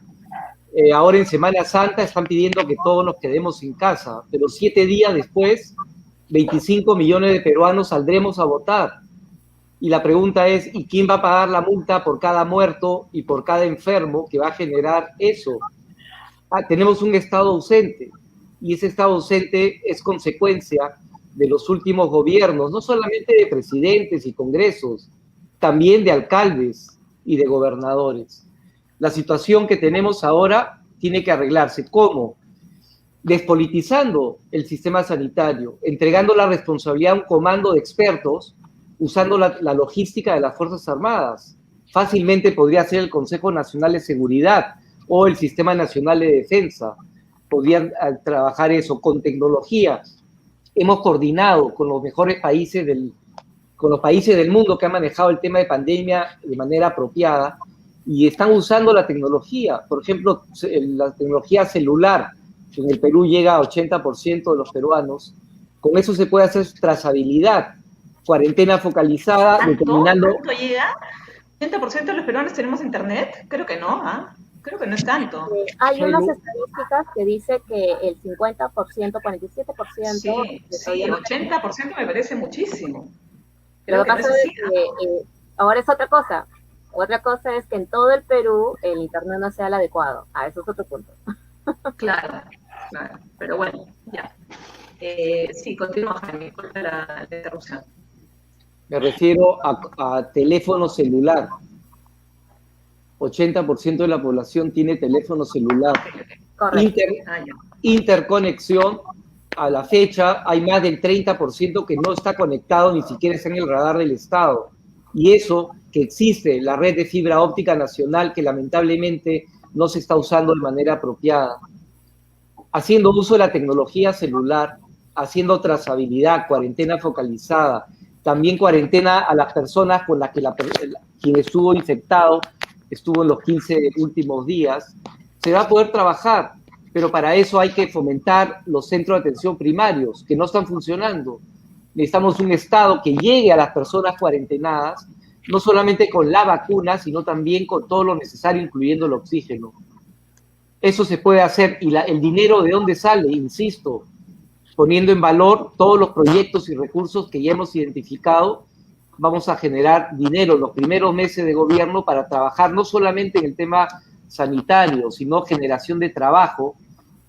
Ahora en Semana Santa están pidiendo que todos nos quedemos en casa, pero 7 días después, 25 millones de peruanos saldremos a votar. Y la pregunta es, ¿y quién va a pagar la multa por cada muerto y por cada enfermo que va a generar eso? Tenemos un Estado ausente, y ese Estado ausente es consecuencia de los últimos gobiernos, no solamente de presidentes y congresos, también de alcaldes y de gobernadores. La situación que tenemos ahora tiene que arreglarse. ¿Cómo? Despolitizando el sistema sanitario, entregando la responsabilidad a un comando de expertos, usando la logística de las Fuerzas Armadas. Fácilmente podría ser el Consejo Nacional de Seguridad o el Sistema Nacional de Defensa. Podrían trabajar eso con tecnología. Hemos coordinado con los mejores países del mundo que han manejado el tema de pandemia de manera apropiada y están usando la tecnología. Por ejemplo, la tecnología celular, que en el Perú llega a 80% de los peruanos. Con eso se puede hacer trazabilidad, cuarentena focalizada, determinando... ¿Tanto llega? ¿80% de los peruanos tenemos internet? Creo que no, Creo que no es tanto. Hay unas estadísticas que dice que el 50%, 47%... Sí, 80% me parece muchísimo. Lo que pasa es que ahora es otra cosa. Otra cosa es que en todo el Perú el internet no sea el adecuado. Eso es otro punto. Claro. Pero bueno, ya. Sí, continúa, Jaime, corta la interrupción. Me refiero a teléfono celular. 80% de la población tiene teléfono celular. Correcto. Interconexión a la fecha hay más del 30% que no está conectado, ni siquiera está en el radar del Estado. Y eso que existe, la red de fibra óptica nacional, que lamentablemente no se está usando de manera apropiada. Haciendo uso de la tecnología celular, haciendo trazabilidad, cuarentena focalizada, también cuarentena a las personas con las que quien estuvo infectado, estuvo en los 15 últimos días, se va a poder trabajar, pero para eso hay que fomentar los centros de atención primarios, que no están funcionando. Necesitamos un Estado que llegue a las personas cuarentenadas, no solamente con la vacuna, sino también con todo lo necesario, incluyendo el oxígeno. Eso se puede hacer, y el dinero ¿de dónde sale? Insisto, poniendo en valor todos los proyectos y recursos que ya hemos identificado. Vamos a generar dinero en los primeros meses de gobierno para trabajar no solamente en el tema sanitario, sino generación de trabajo,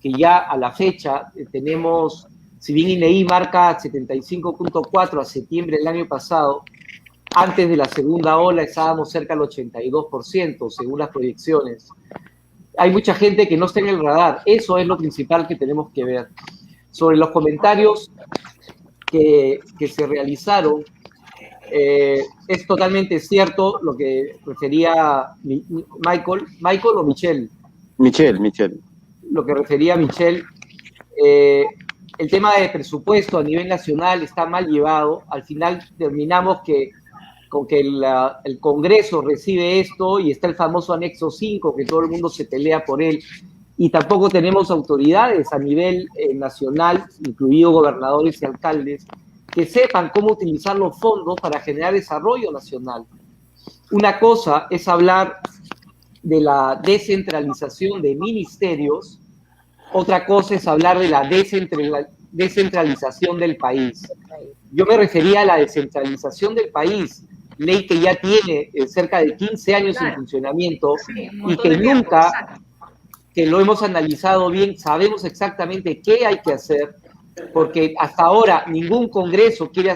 que ya a la fecha tenemos, si bien INEI marca 75.4 a septiembre del año pasado, antes de la segunda ola estábamos cerca del 82%, según las proyecciones. Hay mucha gente que no está en el radar, eso es lo principal que tenemos que ver. Sobre los comentarios que se realizaron, es totalmente cierto lo que refería Michael o Michelle. Michelle. Lo que refería Michelle, el tema de presupuesto a nivel nacional está mal llevado. Al final terminamos con que el Congreso recibe esto y está el famoso anexo 5, que todo el mundo se pelea por él. Y tampoco tenemos autoridades a nivel nacional, incluidos gobernadores y alcaldes, que sepan cómo utilizar los fondos para generar desarrollo nacional. Una cosa es hablar de la descentralización de ministerios, otra cosa es hablar de la descentralización del país. Yo me refería a la descentralización del país, ley que ya tiene cerca de 15 años en funcionamiento, sí, y que nunca, que lo hemos analizado bien, sabemos exactamente qué hay que hacer, porque hasta ahora ningún Congreso quiere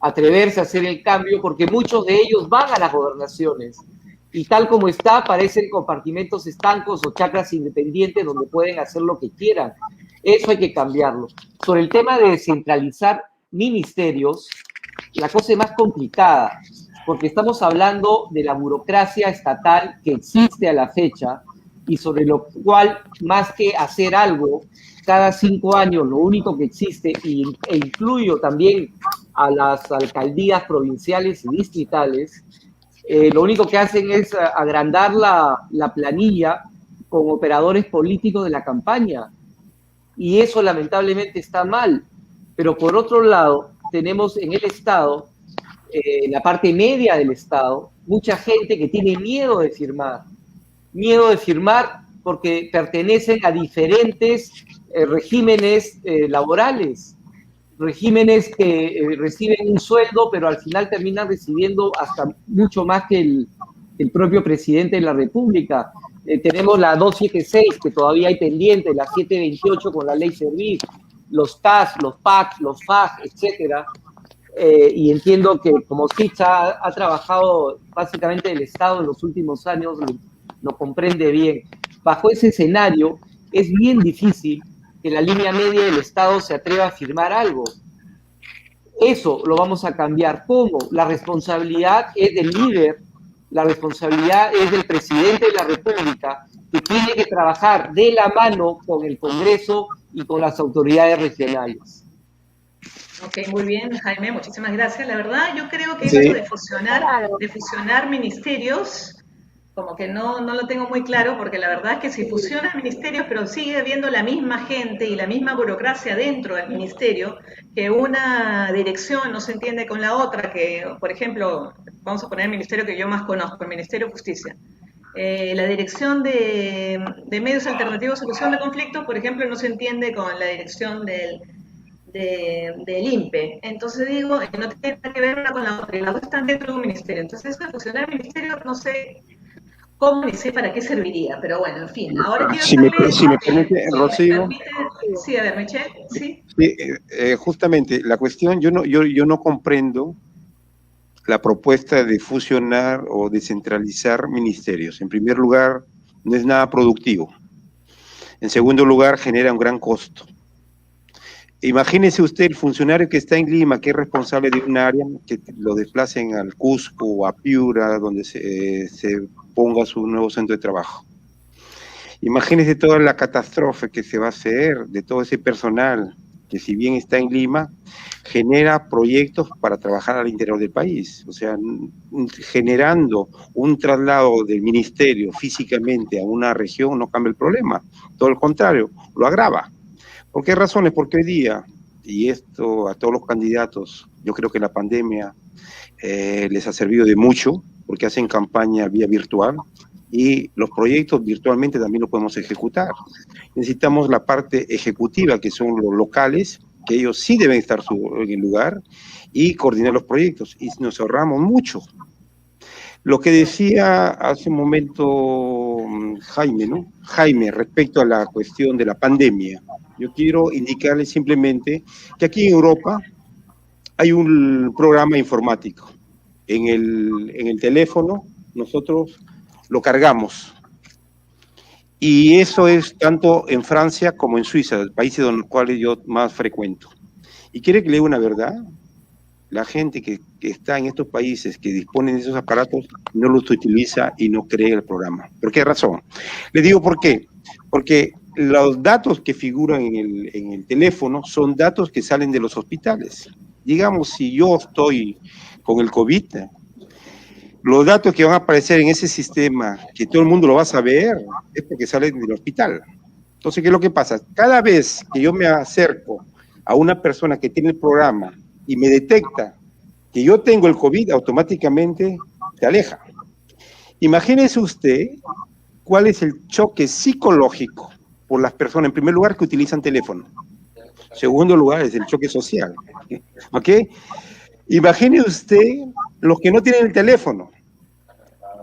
atreverse a hacer el cambio, porque muchos de ellos van a las gobernaciones, y tal como está, parecen compartimentos estancos o chacras independientes donde pueden hacer lo que quieran. Eso hay que cambiarlo. Sobre el tema de descentralizar ministerios, la cosa es más complicada, porque estamos hablando de la burocracia estatal que existe a la fecha, y sobre lo cual, más que hacer algo, cada 5 años lo único que existe, e incluyo también a las alcaldías provinciales y distritales, lo único que hacen es agrandar la planilla con operadores políticos de la campaña. Y eso lamentablemente está mal. Pero por otro lado, tenemos en el Estado, en la parte media del Estado, mucha gente que tiene miedo de firmar porque pertenecen a diferentes regímenes laborales, regímenes que reciben un sueldo, pero al final terminan recibiendo hasta mucho más que el propio presidente de la República. Tenemos la 276, que todavía hay pendiente, la 728 con la ley Servir, los TAS, los PAC, los FAG, etcétera. Y entiendo que como Sicha ha trabajado básicamente el Estado en los últimos años, lo comprende bien. Bajo ese escenario, es bien difícil que la línea media del Estado se atreva a firmar algo. Eso lo vamos a cambiar. ¿Cómo? La responsabilidad es del líder, la responsabilidad es del presidente de la República, que tiene que trabajar de la mano con el Congreso y con las autoridades regionales. Ok, muy bien, Jaime, muchísimas gracias. La verdad, yo creo que eso de fusionar ministerios, como que no lo tengo muy claro, porque la verdad es que si fusionan ministerios, pero sigue habiendo la misma gente y la misma burocracia dentro del ministerio, que una dirección no se entiende con la otra, que, por ejemplo, vamos a poner el ministerio que yo más conozco, el Ministerio de Justicia. La dirección de medios alternativos de solución de conflictos, por ejemplo, no se entiende con la dirección del INPE. Entonces digo, no tiene nada que ver una con la otra, y las dos están dentro de un ministerio. Entonces eso de fusionar ministerios, no sé cómo ni sé para qué serviría, pero bueno, en fin. Ahora quiero si me permite, Rocío. Sí, a ver, Michelle, sí. Sí, justamente, la cuestión, yo no comprendo la propuesta de fusionar o descentralizar ministerios. En primer lugar, no es nada productivo. En segundo lugar, genera un gran costo. Imagínese usted el funcionario que está en Lima, que es responsable de un área, que lo desplacen al Cusco o a Piura, donde se ponga su nuevo centro de trabajo. Imagínese toda la catástrofe que se va a hacer de todo ese personal, que si bien está en Lima, genera proyectos para trabajar al interior del país. O sea, generando un traslado del ministerio físicamente a una región no cambia el problema. Todo lo contrario, lo agrava. ¿Por qué razones? Porque hoy día, y esto a todos los candidatos, yo creo que la pandemia les ha servido de mucho, porque hacen campaña vía virtual, y los proyectos virtualmente también los podemos ejecutar. Necesitamos la parte ejecutiva, que son los locales, que ellos sí deben estar en el lugar, y coordinar los proyectos, y nos ahorramos mucho. Lo que decía hace un momento Jaime, ¿no? Jaime, respecto a la cuestión de la pandemia, yo quiero indicarles simplemente que aquí en Europa hay un programa informático. En el teléfono nosotros lo cargamos. Y eso es tanto en Francia como en Suiza, países en los cuales yo más frecuento. ¿Y quiere que le diga una verdad? La gente que está en estos países que disponen de esos aparatos no los utiliza y no cree el programa. ¿Por qué razón? Le digo por qué. Porque los datos que figuran en el teléfono son datos que salen de los hospitales. Digamos, si yo estoy con el COVID, los datos que van a aparecer en ese sistema, que todo el mundo lo va a saber, es porque salen del hospital. Entonces, ¿qué es lo que pasa? Cada vez que yo me acerco a una persona que tiene el programa y me detecta que yo tengo el COVID, automáticamente se aleja. Imagínese usted cuál es el choque psicológico por las personas, en primer lugar, que utilizan teléfono. Segundo lugar, es el choque social. ¿Ok? Imagine usted los que no tienen el teléfono.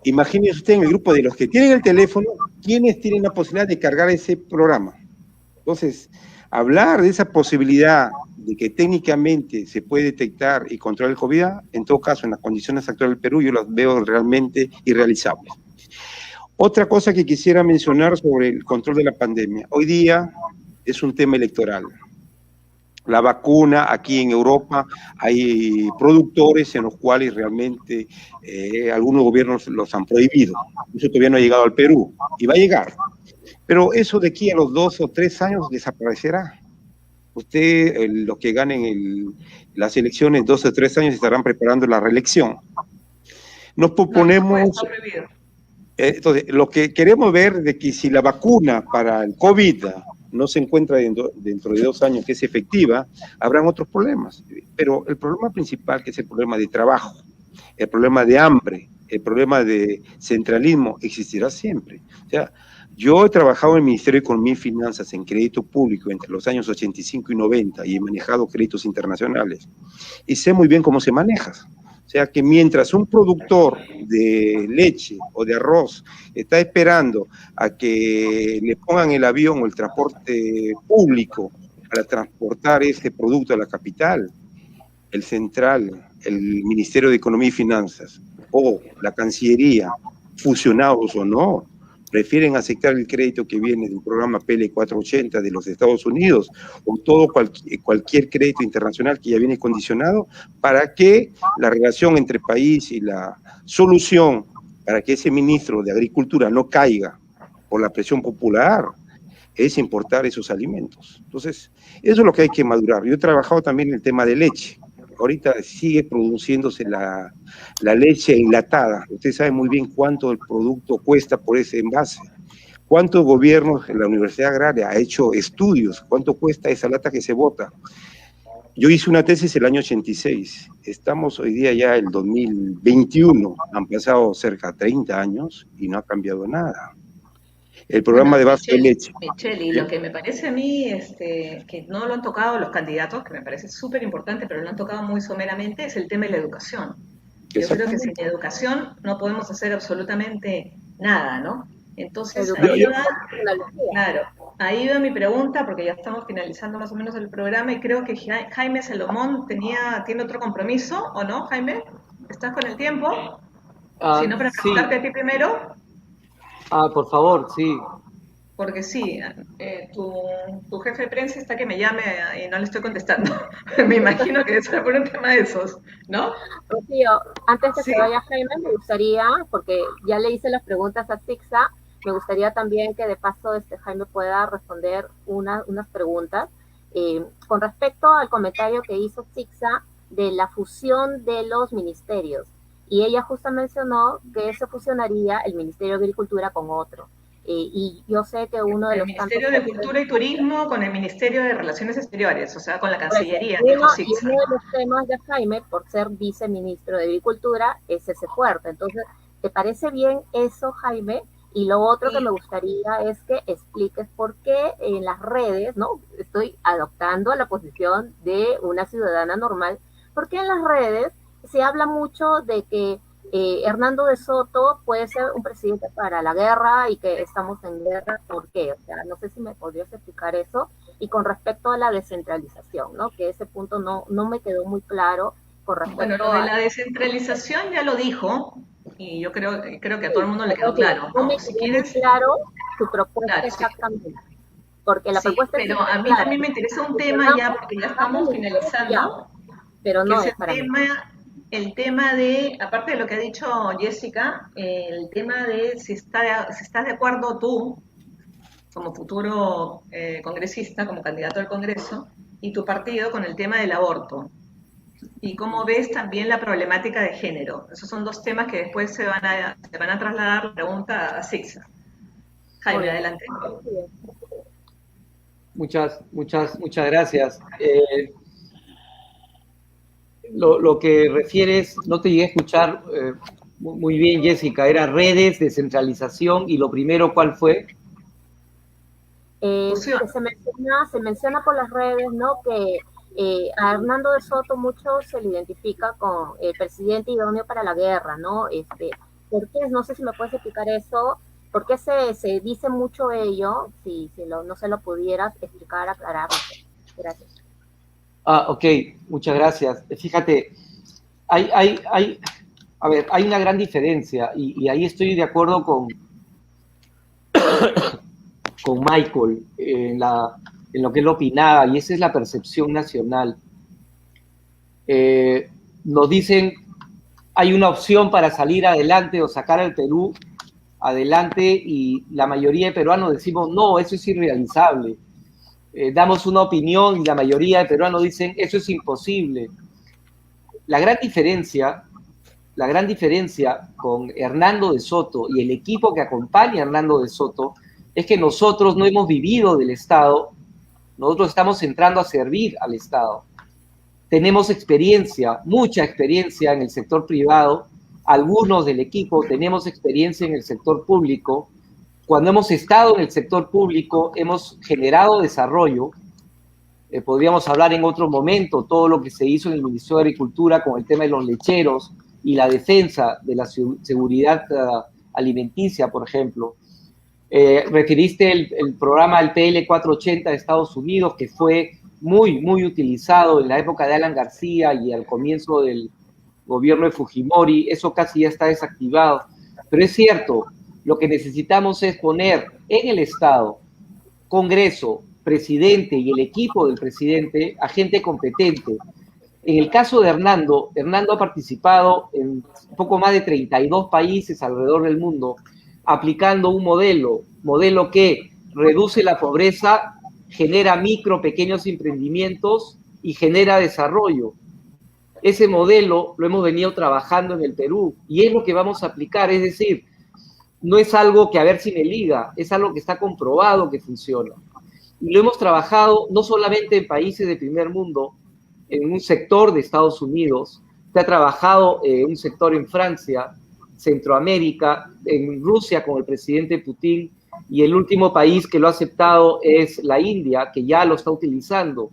Imagine usted en el grupo de los que tienen el teléfono, ¿quiénes tienen la posibilidad de cargar ese programa? Entonces, hablar de esa posibilidad de que técnicamente se puede detectar y controlar el COVID, en todo caso, en las condiciones actuales del Perú, yo las veo realmente irrealizables. Otra cosa que quisiera mencionar sobre el control de la pandemia. Hoy día es un tema electoral. La vacuna, aquí en Europa, hay productores en los cuales realmente algunos gobiernos los han prohibido. Eso todavía no ha llegado al Perú y va a llegar. Pero eso de aquí a los 2 o 3 años desaparecerá. Los que ganen las elecciones 2 o 3 años estarán preparando la reelección. Nos proponemos... Entonces, lo que queremos ver de que si la vacuna para el COVID no se encuentra dentro de 2 años que es efectiva, habrán otros problemas. Pero el problema principal, que es el problema de trabajo, el problema de hambre, el problema de centralismo, existirá siempre. O sea, yo he trabajado en el Ministerio de Economía y Finanzas en crédito público entre los años 85 y 90 y he manejado créditos internacionales. Y sé muy bien cómo se maneja. O sea que mientras un productor de leche o de arroz está esperando a que le pongan el avión o el transporte público para transportar ese producto a la capital, el central, el Ministerio de Economía y Finanzas o la Cancillería, fusionados o no, prefieren aceptar el crédito que viene del programa PL 480 de los Estados Unidos o cualquier crédito internacional que ya viene condicionado para que la relación entre país y la solución para que ese ministro de Agricultura no caiga por la presión popular es importar esos alimentos. Entonces, eso es lo que hay que madurar. Yo he trabajado también en el tema de leche. Ahorita sigue produciéndose la leche enlatada. Usted sabe muy bien cuánto el producto cuesta por ese envase. ¿Cuántos gobiernos en la Universidad Agraria ha hecho estudios? ¿Cuánto cuesta esa lata que se bota? Yo hice una tesis el año 86. Estamos hoy día ya el 2021. Han pasado cerca de 30 años y no ha cambiado nada. El programa de vaso de leche. Michelle, y lo que me parece a mí, que no lo han tocado los candidatos, que me parece súper importante, pero lo han tocado muy someramente, es el tema de la educación. Yo creo que sin educación no podemos hacer absolutamente nada, ¿no? Entonces, ahí va mi pregunta, porque ya estamos finalizando más o menos el programa, y creo que Jaime Salomón tiene otro compromiso, ¿o no, Jaime? ¿Estás con el tiempo? Si no, para preguntarte a ti primero. Por favor, sí. porque sí, tu jefe de prensa está que me llame y no le estoy contestando. Me imagino que eso es por un tema de esos, ¿no? Rocío, antes que Sí. se vaya Jaime, me gustaría, porque ya le hice las preguntas a Tixa, me gustaría también que de paso Jaime pueda responder unas preguntas. Con respecto al comentario que hizo Tixa de la fusión de los ministerios, y ella justo mencionó que se fusionaría el Ministerio de Agricultura con otro. Y yo sé que uno de El los Ministerio de Cultura y Turismo con el Ministerio de Relaciones Exteriores, o sea, con la Cancillería, y dijo uno Sixa. de los temas de Jaime, por ser viceministro de Agricultura, es ese puerto. Entonces, ¿te parece bien eso, Jaime? Y lo otro que me gustaría es que expliques por qué en las redes, ¿no? Estoy adoptando la posición de una ciudadana normal, porque en las redes se habla mucho de que Hernando de Soto puede ser un presidente para la guerra y que estamos en guerra. ¿Por qué? O sea, no sé si me podrías explicar eso. Y con respecto a la descentralización, ¿no? Que ese punto no me quedó muy claro con respecto bueno, lo de la descentralización ya lo dijo, y yo creo que a todo el mundo le quedó claro, no ¿no? me Si quedó quieres, muy claro su propuesta claro, exactamente. Porque la sí, propuesta pero es a mí clara. también me interesa un tema ya, porque ya estamos finalizando, pero que no es es para mí. el tema de, aparte de lo que ha dicho Jessica, el tema de si estás de acuerdo tú, como futuro congresista, como candidato al Congreso, y tu partido con el tema del aborto. Y cómo ves también la problemática de género. Esos son dos temas que después se van a trasladar la pregunta a Sixa. Jaime, adelante. Muchas gracias. Lo que refieres, no te llegué a escuchar muy bien, Jessica, era redes, descentralización, y lo primero, ¿cuál fue? Que se menciona por las redes, ¿no? Que a Hernando de Soto mucho se le identifica con el presidente idóneo para la guerra, ¿no? ¿Por qué? No sé si me puedes explicar eso. ¿Por qué se dice mucho ello? Si no se lo pudieras explicar, aclarar. Gracias. Ok, muchas gracias. Fíjate, hay una gran diferencia, y ahí estoy de acuerdo con Michael en lo que él opinaba, y esa es la percepción nacional. Nos dicen, hay una opción para salir adelante o sacar al Perú adelante, y la mayoría de peruanos decimos, no, eso es irrealizable. Damos una opinión y la mayoría de peruanos dicen, eso es imposible. La gran diferencia con Hernando de Soto y el equipo que acompaña a Hernando de Soto es que nosotros no hemos vivido del Estado, nosotros estamos entrando a servir al Estado. Tenemos experiencia, mucha experiencia en el sector privado, algunos del equipo tenemos experiencia en el sector público. Cuando hemos estado en el sector público hemos generado desarrollo. Podríamos hablar en otro momento todo lo que se hizo en el Ministerio de Agricultura con el tema de los lecheros y la defensa de la seguridad alimenticia, por ejemplo. Referiste el programa del PL 480 de Estados Unidos, que fue muy utilizado en la época de Alan García y al comienzo del gobierno de Fujimori. Eso casi ya está desactivado. Pero es cierto, lo que necesitamos es poner en el Estado, Congreso, presidente y el equipo del presidente a gente competente. En el caso de Hernando ha participado en poco más de 32 países alrededor del mundo, aplicando un modelo que reduce la pobreza, genera pequeños emprendimientos y genera desarrollo. Ese modelo lo hemos venido trabajando en el Perú y es lo que vamos a aplicar, es decir, no es algo que a ver si me liga, es algo que está comprobado que funciona. Y lo hemos trabajado no solamente en países de primer mundo, en un sector de Estados Unidos, se ha trabajado un sector en Francia, Centroamérica, en Rusia con el presidente Putin, y el último país que lo ha aceptado es la India, que ya lo está utilizando.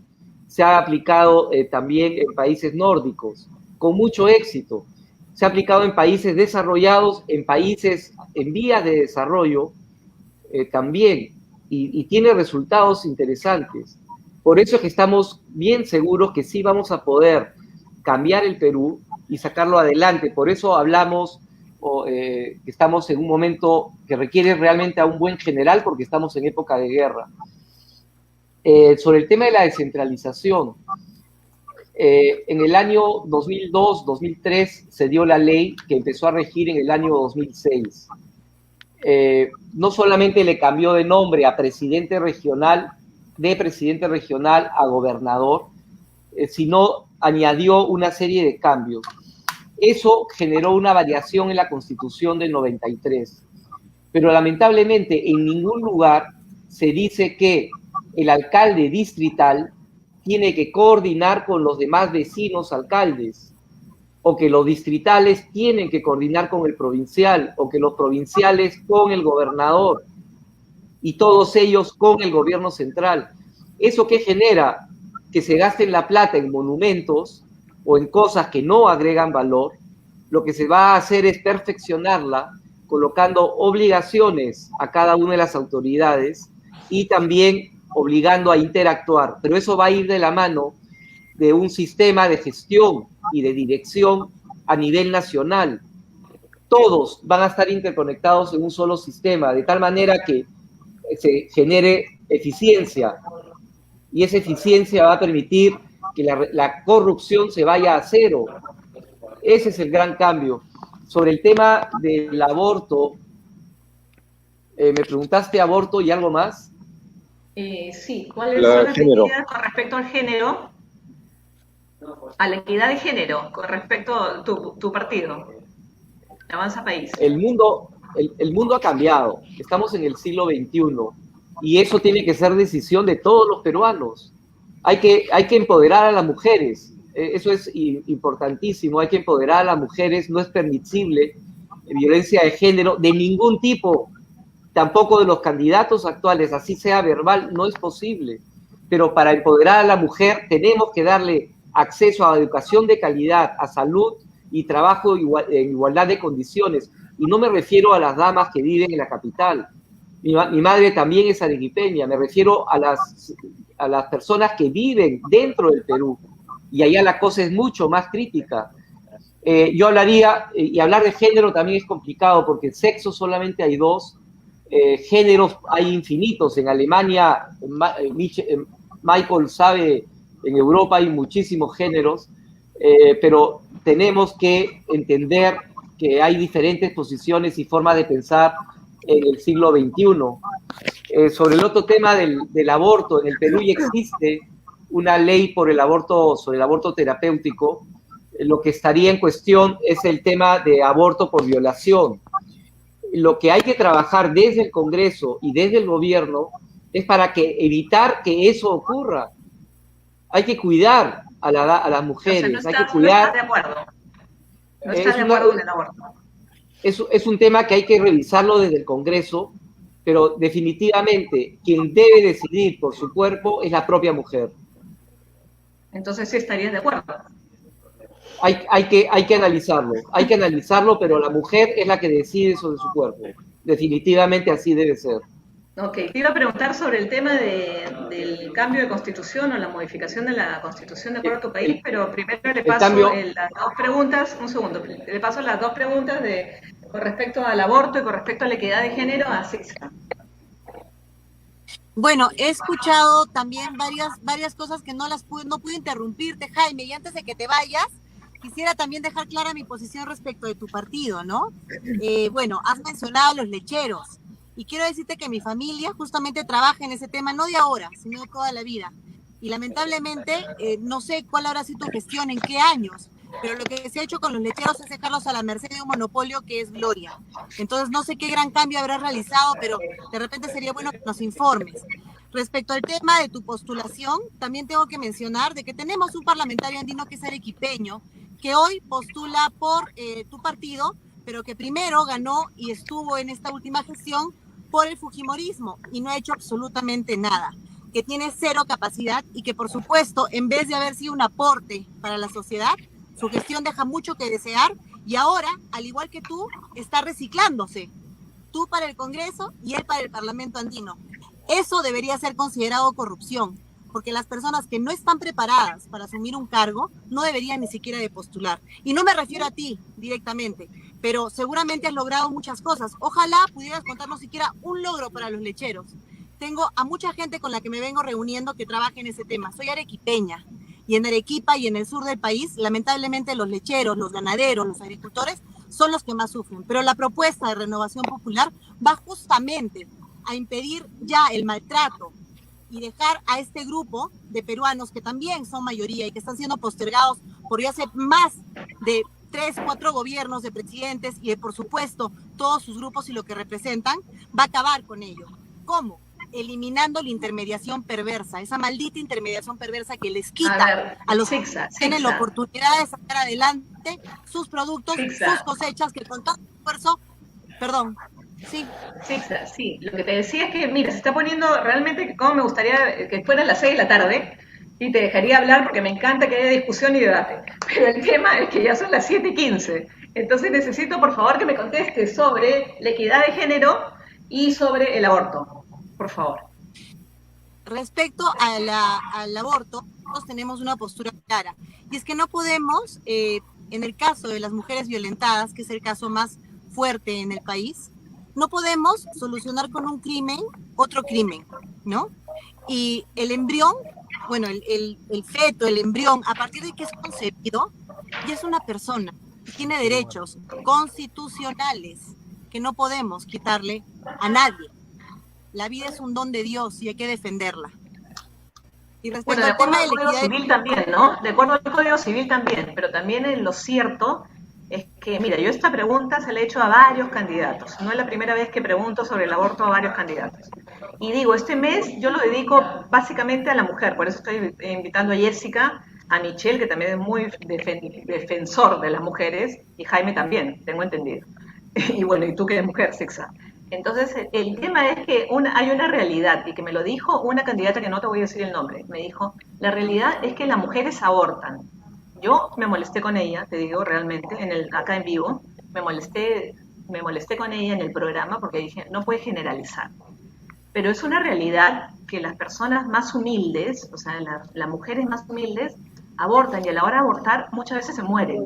Se ha aplicado también en países nórdicos, con mucho éxito. Se ha aplicado en países desarrollados, en países en vías de desarrollo también, y tiene resultados interesantes. Por eso es que estamos bien seguros que sí vamos a poder cambiar el Perú y sacarlo adelante. Por eso hablamos que estamos en un momento que requiere realmente a un buen general porque estamos en época de guerra. Sobre el tema de la descentralización, en el año 2002-2003 se dio la ley que empezó a regir en el año 2006. No solamente le cambió de nombre a presidente regional, de presidente regional a gobernador, sino añadió una serie de cambios. Eso generó una variación en la Constitución del 93. Pero lamentablemente en ningún lugar se dice que el alcalde distrital tiene que coordinar con los demás vecinos alcaldes, o que los distritales tienen que coordinar con el provincial, o que los provinciales con el gobernador, y todos ellos con el gobierno central. ¿Eso qué genera? Que se gasten la plata en monumentos o en cosas que no agregan valor. Lo que se va a hacer es perfeccionarla, colocando obligaciones a cada una de las autoridades y también obligando a interactuar. Pero eso va a ir de la mano de un sistema de gestión y de dirección a nivel nacional. Todos van a estar interconectados en un solo sistema, de tal manera que se genere eficiencia, y esa eficiencia va a permitir que la corrupción se vaya a cero. Ese es el gran cambio. Sobre el tema del aborto, me preguntaste aborto y algo más. Sí, ¿cuáles son las medidas con respecto al género? A la equidad de género, con respecto a tu partido, Avanza País. El mundo ha cambiado, estamos en el siglo XXI, y eso tiene que ser decisión de todos los peruanos. Hay que empoderar a las mujeres, eso es importantísimo, hay que empoderar a las mujeres, no es permisible violencia de género de ningún tipo, tampoco de los candidatos actuales, así sea verbal, no es posible. Pero para empoderar a la mujer tenemos que darle acceso a educación de calidad, a salud y trabajo en igualdad de condiciones. Y no me refiero a las damas que viven en la capital. Mi madre también es arequipeña, me refiero a las personas que viven dentro del Perú. Y allá la cosa es mucho más crítica. Yo hablaría, y hablar de género también es complicado, porque sexo solamente hay dos, géneros hay infinitos. En Alemania, Michael sabe, en Europa hay muchísimos géneros, pero tenemos que entender que hay diferentes posiciones y formas de pensar en el siglo XXI. Sobre el otro tema del aborto, en el Perú ya existe una ley sobre el aborto terapéutico. Lo que estaría en cuestión es el tema de aborto por violación. Lo que hay que trabajar desde el Congreso y desde el gobierno es para evitar que eso ocurra. Hay que cuidar a las mujeres, hay que cuidar. No estás de acuerdo. No estás de acuerdo con el aborto. Es un tema que hay que revisarlo desde el Congreso, pero definitivamente quien debe decidir por su cuerpo es la propia mujer. Entonces sí estarías de acuerdo. Hay que analizarlo, pero la mujer es la que decide sobre su cuerpo. Definitivamente así debe ser. Ok, te iba a preguntar sobre el tema del cambio de constitución o la modificación de la constitución de acuerdo a tu país, pero primero le paso las dos preguntas, un segundo, le paso las dos preguntas con respecto al aborto y con respecto a la equidad de género a Sixa. Bueno, he escuchado también varias cosas que no pude interrumpirte, Jaime, y antes de que te vayas, quisiera también dejar clara mi posición respecto de tu partido, ¿no? Bueno, has mencionado los lecheros, y quiero decirte que mi familia justamente trabaja en ese tema, no de ahora, sino de toda la vida. Y lamentablemente, no sé cuál habrá sido tu gestión, en qué años, pero lo que se ha hecho con los lecheros es dejarlos a la merced de un monopolio que es Gloria. Entonces, no sé qué gran cambio habrás realizado, pero de repente sería bueno que nos informes. Respecto al tema de tu postulación, también tengo que mencionar de que tenemos un parlamentario andino que es arequipeño, que hoy postula por tu partido, pero que primero ganó y estuvo en esta última gestión por el fujimorismo y no ha hecho absolutamente nada, que tiene cero capacidad y que, por supuesto, en vez de haber sido un aporte para la sociedad, su gestión deja mucho que desear y ahora, al igual que tú, está reciclándose. Tú para el Congreso y él para el Parlamento andino. Eso debería ser considerado corrupción, porque las personas que no están preparadas para asumir un cargo no deberían ni siquiera de postular. Y no me refiero a ti directamente, pero seguramente has logrado muchas cosas. Ojalá pudieras contarnos siquiera un logro para los lecheros. Tengo a mucha gente con la que me vengo reuniendo que trabaja en ese tema. Soy arequipeña, y en Arequipa y en el sur del país, lamentablemente los lecheros, los ganaderos, los agricultores son los que más sufren. Pero la propuesta de Renovación Popular va justamente a impedir ya el maltrato y dejar a este grupo de peruanos que también son mayoría y que están siendo postergados por ya hace más de 3, 4 gobiernos de presidentes y de, por supuesto, todos sus grupos y lo que representan, va a acabar con ello. ¿Cómo? Eliminando la intermediación perversa, esa maldita intermediación perversa que les quita a los que tienen la oportunidad de sacar adelante sus productos, sus cosechas, que con todo esfuerzo, perdón, sí. Sí, lo que te decía es que, mira, se está poniendo realmente, como me gustaría que fueran las 6 de la tarde, y te dejaría hablar porque me encanta que haya discusión y debate, pero el tema es que ya son las 7:15, entonces necesito por favor que me contestes sobre la equidad de género y sobre el aborto, por favor. Respecto al aborto, nosotros tenemos una postura clara, y es que no podemos, en el caso de las mujeres violentadas, que es el caso más fuerte en el país, no podemos solucionar con un crimen otro crimen, ¿no? Y el embrión, bueno, el feto, el embrión, a partir de que es concebido, ya es una persona, tiene derechos constitucionales que no podemos quitarle a nadie. La vida es un don de Dios y hay que defenderla. Y respecto de al tema al Código Civil también, ¿no? De acuerdo al Código Civil también, pero también en lo cierto es que, mira, yo esta pregunta se la he hecho a varios candidatos. No es la primera vez que pregunto sobre el aborto a varios candidatos. Y digo, este mes yo lo dedico básicamente a la mujer, por eso estoy invitando a Jessica, a Michelle, que también es muy defensor de las mujeres, y Jaime también, tengo entendido. Y bueno, y tú que eres mujer, Sixa. Entonces, el tema es que hay una realidad, y que me lo dijo una candidata que no te voy a decir el nombre. Me dijo, la realidad es que las mujeres abortan. Yo me molesté con ella, te digo realmente, acá en vivo, me molesté con ella en el programa porque dije, no puedes generalizar. Pero es una realidad que las personas más humildes, o sea, las mujeres más humildes, abortan, y a la hora de abortar muchas veces se mueren.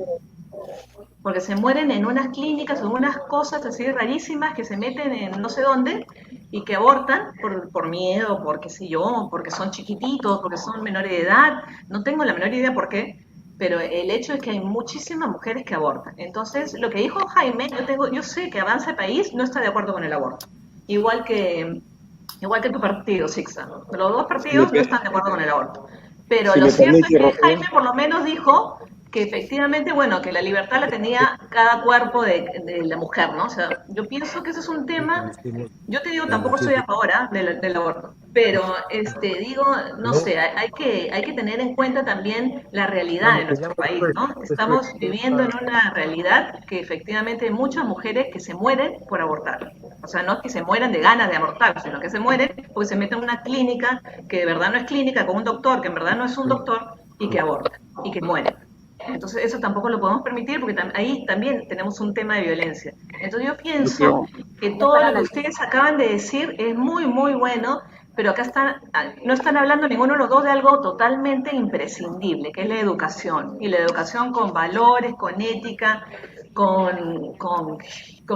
Porque se mueren en unas clínicas o en unas cosas así rarísimas que se meten en no sé dónde y que abortan por miedo, por qué sé yo, porque son chiquititos, porque son menores de edad. No tengo la menor idea por qué, pero el hecho es que hay muchísimas mujeres que abortan. Entonces, lo que dijo Jaime, yo sé que Avanza País no está de acuerdo con el aborto. Igual que tu partido, Sixa. Los dos partidos no están de acuerdo con el aborto. Pero lo cierto es que Jaime por lo menos dijo que efectivamente, bueno, que la libertad la tenía cada cuerpo de la mujer, ¿no? O sea, yo pienso que ese es un tema, yo te digo, tampoco estoy a favor del aborto, pero digo, no sé, hay que tener en cuenta también la realidad de nuestro país, ¿no? Estamos viviendo en una realidad que efectivamente hay muchas mujeres que se mueren por abortar. O sea, no es que se mueran de ganas de abortar, sino que se mueren porque se meten en una clínica que de verdad no es clínica, con un doctor que en verdad no es un doctor, y que aborta, y que mueren. Entonces eso tampoco lo podemos permitir porque ahí también tenemos un tema de violencia. Entonces yo pienso que todo lo que ustedes acaban de decir es muy, muy bueno, pero acá no están hablando ninguno de los dos de algo totalmente imprescindible, que es la educación. Y la educación con valores, con ética, con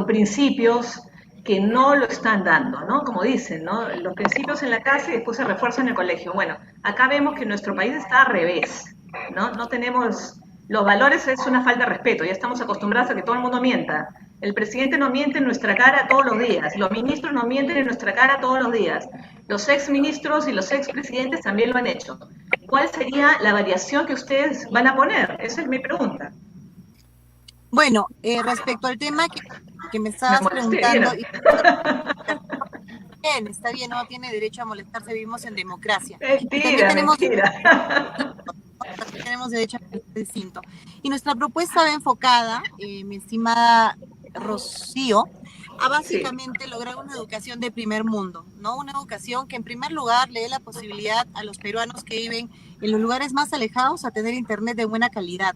principios que no lo están dando, ¿no? Como dicen, ¿no? Los principios en la casa y después se refuerzan en el colegio. Bueno, acá vemos que nuestro país está al revés, ¿no? No tenemos... Los valores es una falta de respeto, ya estamos acostumbrados a que todo el mundo mienta. El presidente nos miente en nuestra cara todos los días, los ministros nos mienten en nuestra cara todos los días, los exministros y los expresidentes también lo han hecho. ¿Cuál sería la variación que ustedes van a poner? Esa es mi pregunta. Bueno, respecto al tema que me estabas preguntando... Bien, está bien, no tiene derecho a molestarse, vivimos en democracia. Mentira. Tenemos derecho a pensar distinto. Y nuestra propuesta va enfocada, mi estimada Rocío, a básicamente lograr una educación de primer mundo, ¿no? Una educación que en primer lugar le dé la posibilidad a los peruanos que viven en los lugares más alejados a tener internet de buena calidad.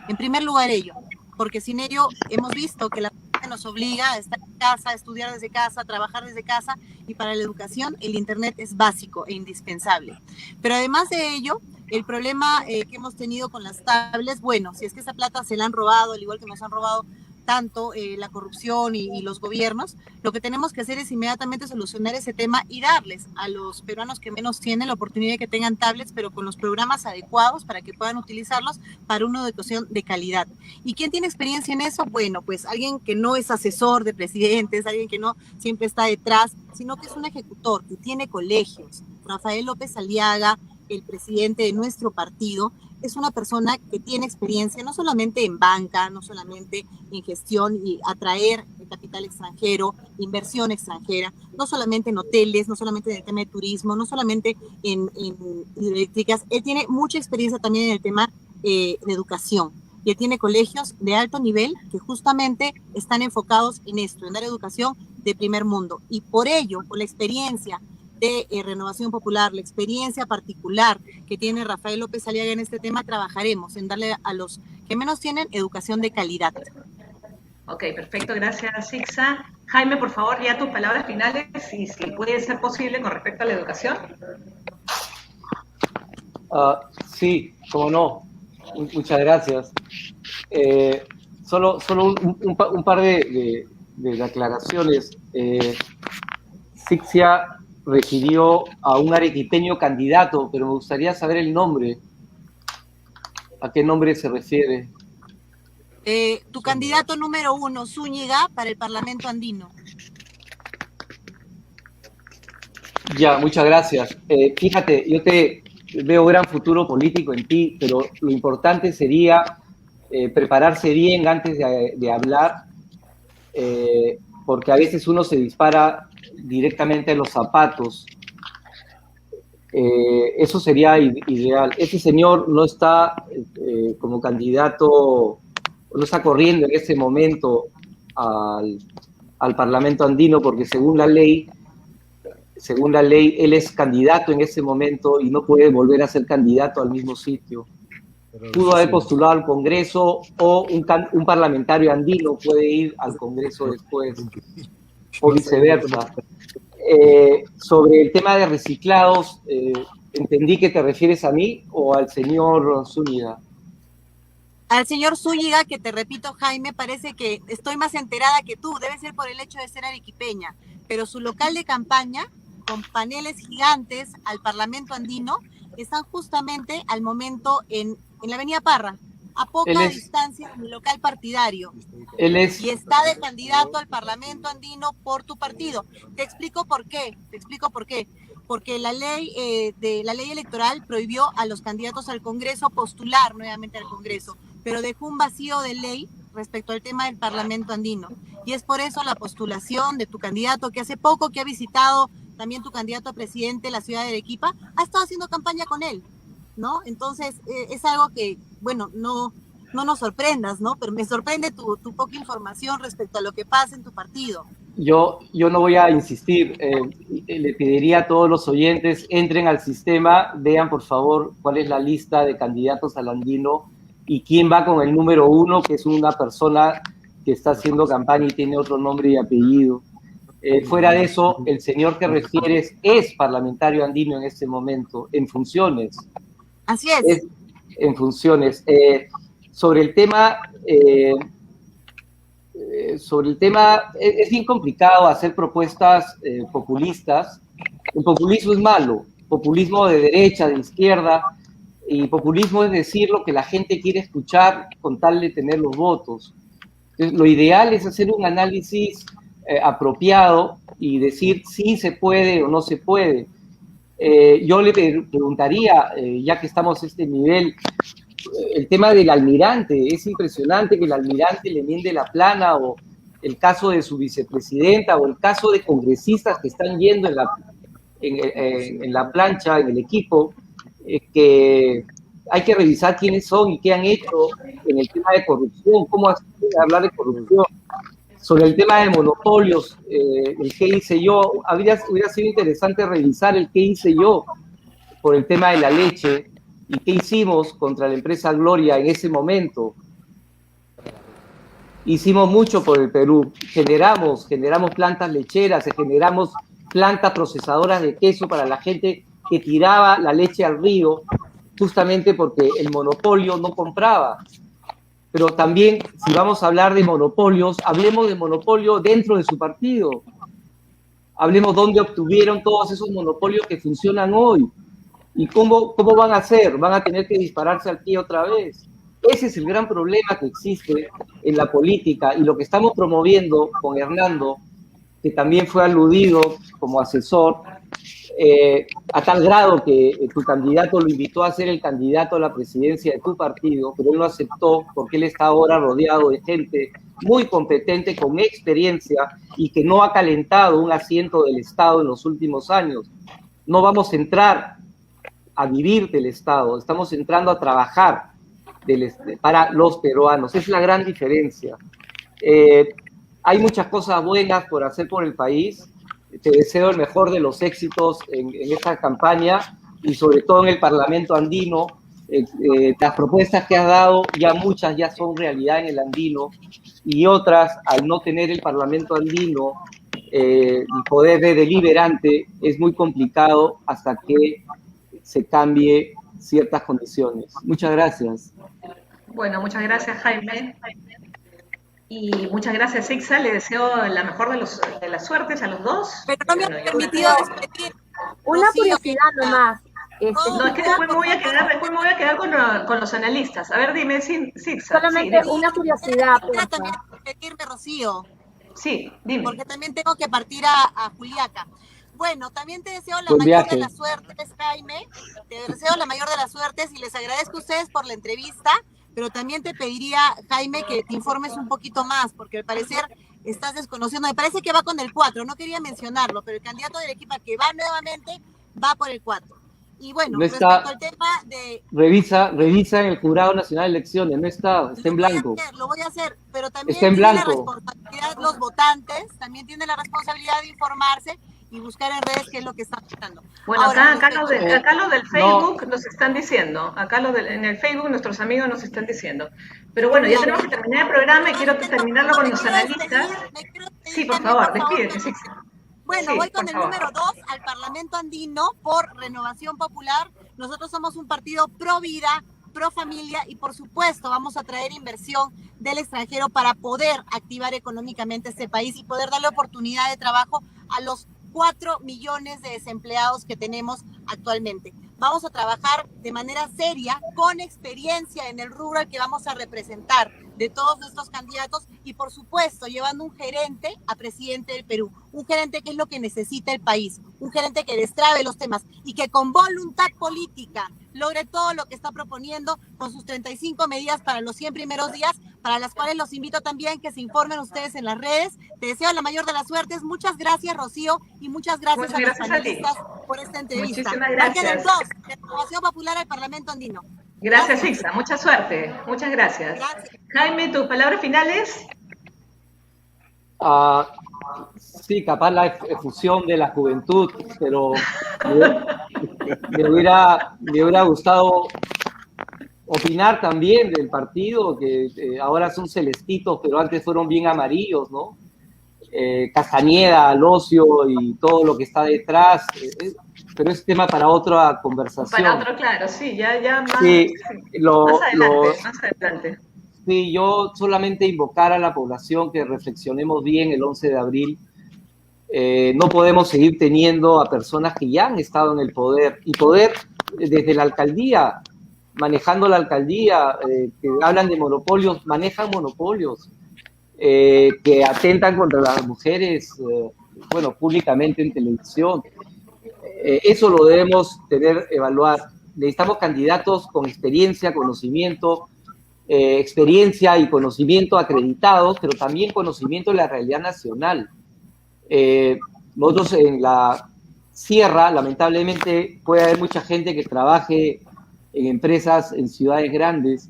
En primer lugar ello, porque sin ello hemos visto que la nos obliga a estar en casa, a estudiar desde casa, a trabajar desde casa, y para la educación el Internet es básico e indispensable. Pero además de ello, el problema que hemos tenido con las tablets, bueno, si es que esa plata se la han robado, al igual que nos han robado tanto la corrupción y los gobiernos, lo que tenemos que hacer es inmediatamente solucionar ese tema y darles a los peruanos que menos tienen la oportunidad de que tengan tablets, pero con los programas adecuados para que puedan utilizarlos para una educación de calidad. ¿Y quién tiene experiencia en eso? Bueno, pues alguien que no es asesor de presidentes, alguien que no siempre está detrás, sino que es un ejecutor, que tiene colegios. Rafael López Aliaga, el presidente de nuestro partido, es una persona que tiene experiencia no solamente en banca, no solamente en gestión y atraer capital extranjero, inversión extranjera, no solamente en hoteles, no solamente en el tema de turismo, no solamente en hidroeléctricas. Él tiene mucha experiencia también en el tema de educación. Y él tiene colegios de alto nivel que justamente están enfocados en esto, en dar educación de primer mundo. Y por ello, por la experiencia de Renovación Popular, la experiencia particular que tiene Rafael López Aliaga en este tema, trabajaremos en darle a los que menos tienen educación de calidad. Ok, perfecto, gracias, Sixa. Jaime, por favor, ya tus palabras finales, y si puede ser posible con respecto a la educación. Sí, cómo no. Muchas gracias. Solo un par de aclaraciones. Sixia refirió a un arequipeño candidato, pero me gustaría saber el nombre. ¿A qué nombre se refiere? Tu candidato número 1, Zúñiga, para el Parlamento andino. Ya, muchas gracias. Fíjate, yo te veo gran futuro político en ti, pero lo importante sería prepararse bien antes de hablar, porque a veces uno se dispara directamente en los zapatos. Eso sería ideal. Ese señor no está como candidato, no está corriendo en ese momento al Parlamento andino, porque según la ley, él es candidato en ese momento y no puede volver a ser candidato al mismo sitio. Pudo haber postulado al Congreso, o un parlamentario andino puede ir al Congreso después, o viceversa. Sobre el tema de reciclados, entendí que te refieres a mí o al señor Zúñiga. Al señor Zúñiga, que te repito, Jaime, parece que estoy más enterada que tú, debe ser por el hecho de ser arequipeña, pero su local de campaña, con paneles gigantes al Parlamento andino, están justamente al momento en la Avenida Parra, a poca distancia del local partidario. Y está de candidato al Parlamento andino por tu partido. Te explico por qué. Porque la ley electoral prohibió a los candidatos al Congreso postular nuevamente al Congreso, pero dejó un vacío de ley respecto al tema del Parlamento andino. Y es por eso la postulación de tu candidato, que hace poco que ha visitado también tu candidato a presidente la ciudad de Arequipa, ha estado haciendo campaña con él, ¿no? Entonces, es algo que, bueno, no nos sorprendas, ¿no? Pero me sorprende tu poca información respecto a lo que pasa en tu partido. Yo no voy a insistir. Le pediría a todos los oyentes, entren al sistema, vean por favor cuál es la lista de candidatos al andino y quién va con el número 1, que es una persona que está haciendo campaña y tiene otro nombre y apellido. Fuera de eso, el señor que refieres es parlamentario andino en este momento, en funciones. Así es. En funciones. Sobre el tema, es bien complicado hacer propuestas populistas. El populismo es malo, populismo de derecha, de izquierda, y populismo es decir lo que la gente quiere escuchar con tal de tener los votos. Entonces, lo ideal es hacer un análisis apropiado y decir si se puede o no se puede. Yo le preguntaría, ya que estamos a este nivel, el tema del almirante. Es impresionante que el almirante le miende la plana, o el caso de su vicepresidenta, o el caso de congresistas que están yendo en la plancha, en el equipo, que hay que revisar quiénes son y qué han hecho en el tema de corrupción, cómo hablar de corrupción. Sobre el tema de monopolios, el qué hice yo, hubiera sido interesante revisar el qué hice yo por el tema de la leche y qué hicimos contra la empresa Gloria en ese momento. hicimos mucho por el Perú. Generamos plantas lecheras, generamos plantas procesadoras de queso para la gente que tiraba la leche al río, justamente porque el monopolio no compraba. Pero también, si vamos a hablar de monopolios, hablemos de monopolio dentro de su partido. Hablemos dónde obtuvieron todos esos monopolios que funcionan hoy. ¿Y cómo van a hacer? ¿Van a tener que dispararse al pie otra vez? Ese es el gran problema que existe en la política, y lo que estamos promoviendo con Hernando, que también fue aludido como asesor, a tal grado que tu candidato lo invitó a ser el candidato a la presidencia de tu partido, pero él no aceptó porque él está ahora rodeado de gente muy competente, con experiencia, y que no ha calentado un asiento del Estado en los últimos años. No vamos a entrar a vivir del Estado, estamos entrando a trabajar para los peruanos. Es la gran diferencia. Hay muchas cosas buenas por hacer por el país. Te deseo el mejor de los éxitos en esta campaña, y sobre todo en el Parlamento andino. Las propuestas que has dado, muchas ya son realidad en el andino, y otras, al no tener el Parlamento andino y poder de deliberante, es muy complicado hasta que se cambie ciertas condiciones. Muchas gracias. Bueno, muchas gracias, Jaime. Y muchas gracias, Ixa. Le deseo la mejor de las suertes a los dos. Pero no me han permitido despedir. Una curiosidad nomás. No, es que después me voy a quedar con los analistas. A ver, dime, Ixa. Solamente una curiosidad. También despedirme, Rocío. Sí, dime. Porque también tengo que partir a Juliaca. Bueno, también te deseo la mayor de las suertes, Jaime. Te deseo la mayor de las suertes y les agradezco a ustedes por la entrevista, pero también te pediría, Jaime, que te informes un poquito más, porque al parecer estás desconociendo. Me parece que va con el 4, no quería mencionarlo, pero el candidato del equipo que va nuevamente va por el 4. Y bueno, no respecto al tema de... Revisa en el Jurado Nacional de Elecciones, no está en blanco. Lo voy a hacer, pero también está en tiene blanco. La responsabilidad los votantes, también tiene la responsabilidad de informarse y buscar en redes qué es lo que está pasando. Bueno, ahora, acá lo del Facebook nos están diciendo, en el Facebook nuestros amigos nos están diciendo. Pero bueno, ya tenemos que terminar el programa y quiero terminarlo con los analistas. Sí, por favor, despídete, sí. Bueno, sí, voy con el número 2 al Parlamento Andino por Renovación Popular. Nosotros somos un partido pro vida, pro familia, y por supuesto vamos a traer inversión del extranjero para poder activar económicamente este país y poder darle oportunidad de trabajo a los 4 millones de desempleados que tenemos actualmente. Vamos a trabajar de manera seria, con experiencia en el rubro al que vamos a representar de todos nuestros candidatos, y por supuesto llevando un gerente a presidente del Perú, un gerente que es lo que necesita el país, un gerente que destrabe los temas y que con voluntad política logre todo lo que está proponiendo con sus 35 medidas para los 100 primeros días, para las cuales los invito también que se informen ustedes en las redes. Te deseo la mayor de las suertes. Muchas gracias, Rocío, y muchas gracias a los panelistas por esta entrevista. Muchísimas gracias. 2, de Renovación Popular al Parlamento Andino. Gracias, Ixa. Mucha suerte. Muchas gracias. Jaime, ¿tus palabras finales? Sí, capaz la efusión de la juventud, pero me hubiera gustado opinar también del partido, que ahora son celestitos, pero antes fueron bien amarillos, ¿no? Castañeda, Alosio y todo lo que está detrás, pero es tema para otra conversación. Para otro, claro, sí, ya más, sí, más adelante. Sí, yo solamente invocar a la población que reflexionemos bien el 11 de abril. No podemos seguir teniendo a personas que ya han estado en el poder, y poder desde la alcaldía, manejando la alcaldía, que hablan de monopolios, manejan monopolios, que atentan contra las mujeres, públicamente en televisión. Eso lo debemos evaluar. Necesitamos candidatos con experiencia, conocimiento, experiencia y conocimiento acreditados, pero también conocimiento de la realidad nacional. Nosotros en la sierra, lamentablemente, puede haber mucha gente que trabaje en empresas en ciudades grandes.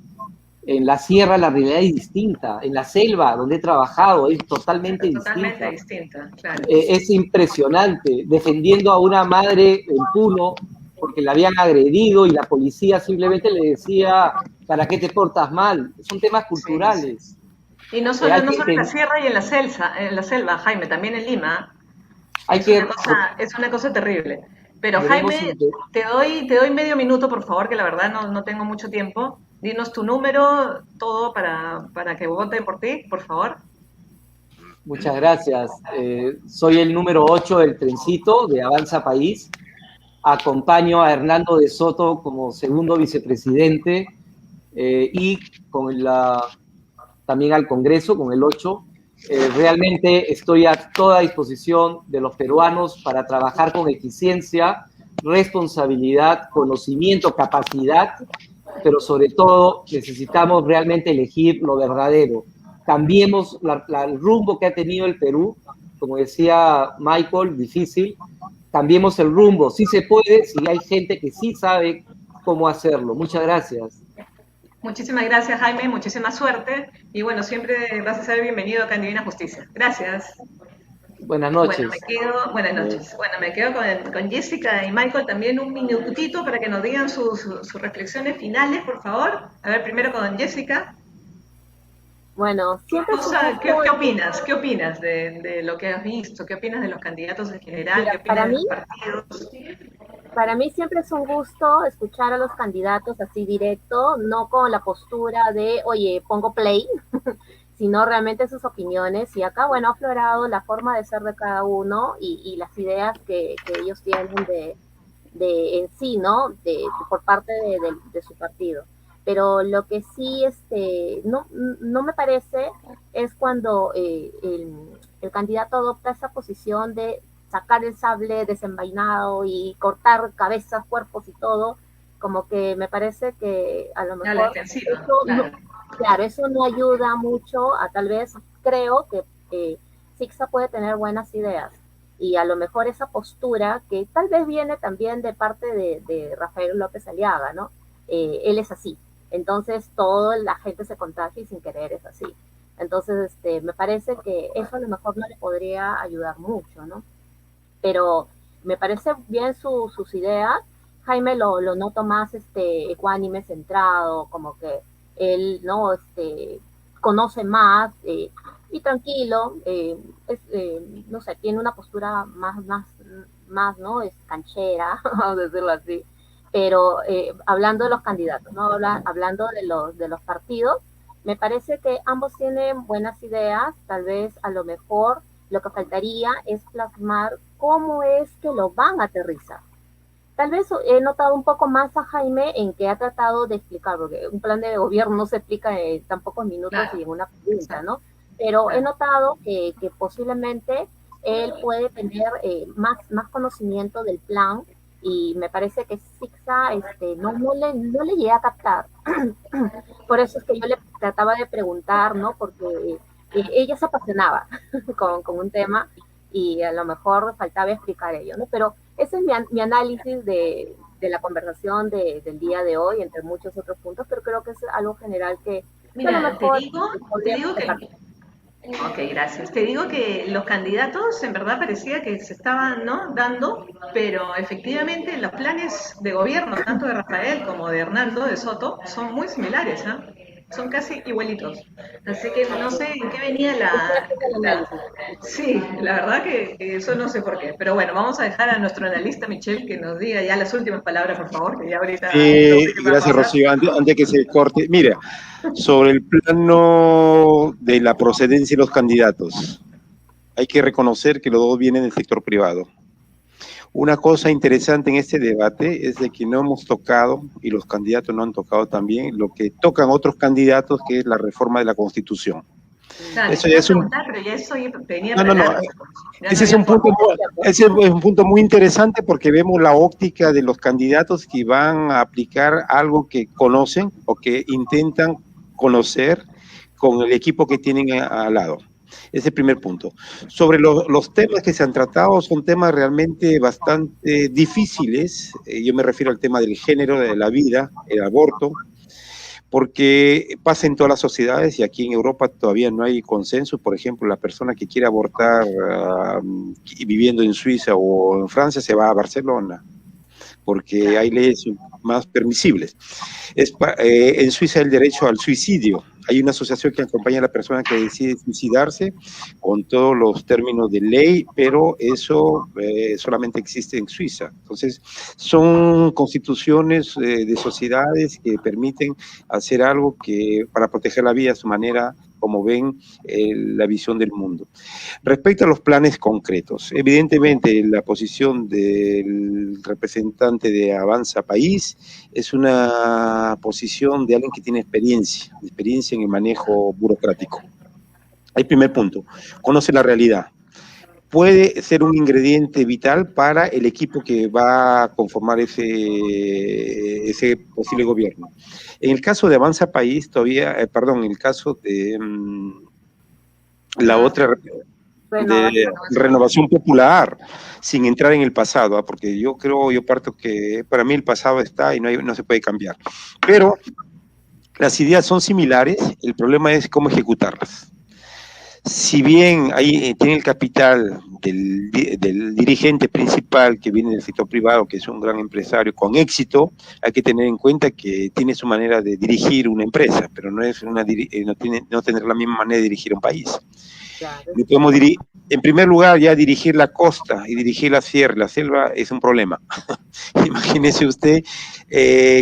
En la sierra la realidad es distinta. En la selva, donde he trabajado, es totalmente distinta. Claro. Es impresionante. Defendiendo a una madre en Puno porque la habían agredido y la policía simplemente le decía, ¿para qué te portas mal? Son temas culturales. Y no solo en la sierra y en la selva, Jaime, también en Lima. Es una cosa terrible. Pero Jaime, te doy medio minuto, por favor, que la verdad no tengo mucho tiempo. Dinos tu número, todo para que voten por ti, por favor. Muchas gracias. Soy el número 8 del trencito de Avanza País. Acompaño a Hernando de Soto como segundo vicepresidente y también al Congreso con el 8. Realmente estoy a toda disposición de los peruanos para trabajar con eficiencia, responsabilidad, conocimiento, capacidad, pero sobre todo necesitamos realmente elegir lo verdadero. Cambiemos el rumbo que ha tenido el Perú, como decía Michael, difícil. Cambiemos el rumbo, sí se puede, si hay gente que sí sabe cómo hacerlo. Muchas gracias. Muchísimas gracias, Jaime, muchísima suerte. Y bueno, siempre vas a ser bienvenido acá en Divina Justicia. Gracias. Buenas noches. Buenas noches. Bueno, me quedo con Jessica y Michael también un minutito para que nos digan sus reflexiones finales, por favor. A ver, primero con Jessica. Bueno, siempre... ¿Qué opinas? ¿Qué opinas de lo que has visto? ¿Qué opinas de los candidatos en general? Mira, ¿qué opinas de los partidos? Para mí siempre es un gusto escuchar a los candidatos así directo, no con la postura de, oye, pongo play, sino realmente sus opiniones. Y acá, bueno, ha aflorado la forma de ser de cada uno y las ideas que ellos tienen en sí, ¿no? Por parte de su partido. Pero lo que sí no me parece es cuando el candidato adopta esa posición de sacar el sable desenvainado y cortar cabezas, cuerpos y todo, como que me parece que a lo mejor eso no ayuda mucho a, tal vez creo que Sixa puede tener buenas ideas y a lo mejor esa postura que tal vez viene también de parte de Rafael López Aliaga, ¿no? Él es así. Entonces, toda la gente se contagia y sin querer es así. Entonces, me parece que eso a lo mejor no le podría ayudar mucho, ¿no? Pero me parece bien sus ideas. Jaime lo noto más ecuánime, centrado, como que él, ¿no? Conoce más y tranquilo, no sé, tiene una postura más ¿no? Es canchera, vamos a decirlo así. Pero hablando de los candidatos, ¿no? Hablando de los partidos, me parece que ambos tienen buenas ideas. Tal vez a lo mejor lo que faltaría es plasmar cómo es que lo van a aterrizar. Tal vez he notado un poco más a Jaime en que ha tratado de explicar, porque un plan de gobierno no se explica en tan pocos minutos y en una pregunta, ¿no? Pero he notado que posiblemente él puede tener más conocimiento del plan. Y me parece que Sixa no le llega a captar. Por eso es que yo le trataba de preguntar, ¿no? Porque ella se apasionaba con un tema y a lo mejor faltaba explicar ello, ¿no? Pero ese es mi análisis de la conversación del día de hoy, entre muchos otros puntos, pero creo que es algo general que... Mira, a lo mejor te digo que... Ok, gracias. Te digo que los candidatos en verdad parecía que se estaban, ¿no? dando, pero efectivamente los planes de gobierno, tanto de Rafael como de Hernando de Soto, son muy similares, ¿eh? Son casi igualitos. Así que no sé en qué venía Sí, la verdad que eso no sé por qué. Pero bueno, vamos a dejar a nuestro analista Michel que nos diga ya las últimas palabras, por favor, que ya ahorita... Gracias, Rocío. Antes que se corte, mira, sobre el plano de la procedencia de los candidatos, hay que reconocer que los dos vienen del sector privado. Una cosa interesante en este debate es de que no hemos tocado, y los candidatos no han tocado también, lo que tocan otros candidatos, que es la reforma de la Constitución. Claro, eso ya es un... Pero ya eso venía Ese es un punto muy interesante porque vemos la óptica de los candidatos que van a aplicar algo que conocen o que intentan conocer con el equipo que tienen al lado. Ese es el primer punto. Sobre los temas que se han tratado, son temas realmente bastante difíciles. Yo me refiero al tema del género, de la vida, el aborto, porque pasa en todas las sociedades y aquí en Europa todavía no hay consenso. Por ejemplo, la persona que quiere abortar viviendo en Suiza o en Francia se va a Barcelona, porque hay leyes más permisibles. En Suiza el derecho al suicidio, hay una asociación que acompaña a la persona que decide suicidarse con todos los términos de ley, pero eso solamente existe en Suiza. Entonces, son constituciones de sociedades que permiten hacer algo que para proteger la vida a su manera, como ven la visión del mundo. Respecto a los planes concretos, evidentemente la posición del representante de Avanza País es una posición de alguien que tiene experiencia en el manejo burocrático. El primer punto, conoce la realidad. Puede ser un ingrediente vital para el equipo que va a conformar ese posible gobierno. En el caso de Avanza País, todavía, en el caso de la otra, de Renovación Popular, sin entrar en el pasado, porque yo parto que para mí el pasado está y no se puede cambiar. Pero las ideas son similares, el problema es cómo ejecutarlas. Si bien ahí tiene el capital del dirigente principal que viene del sector privado, que es un gran empresario con éxito, hay que tener en cuenta que tiene su manera de dirigir una empresa, pero no tener la misma manera de dirigir un país. Claro. En primer lugar, ya dirigir la costa y dirigir la selva es un problema. Imagínese usted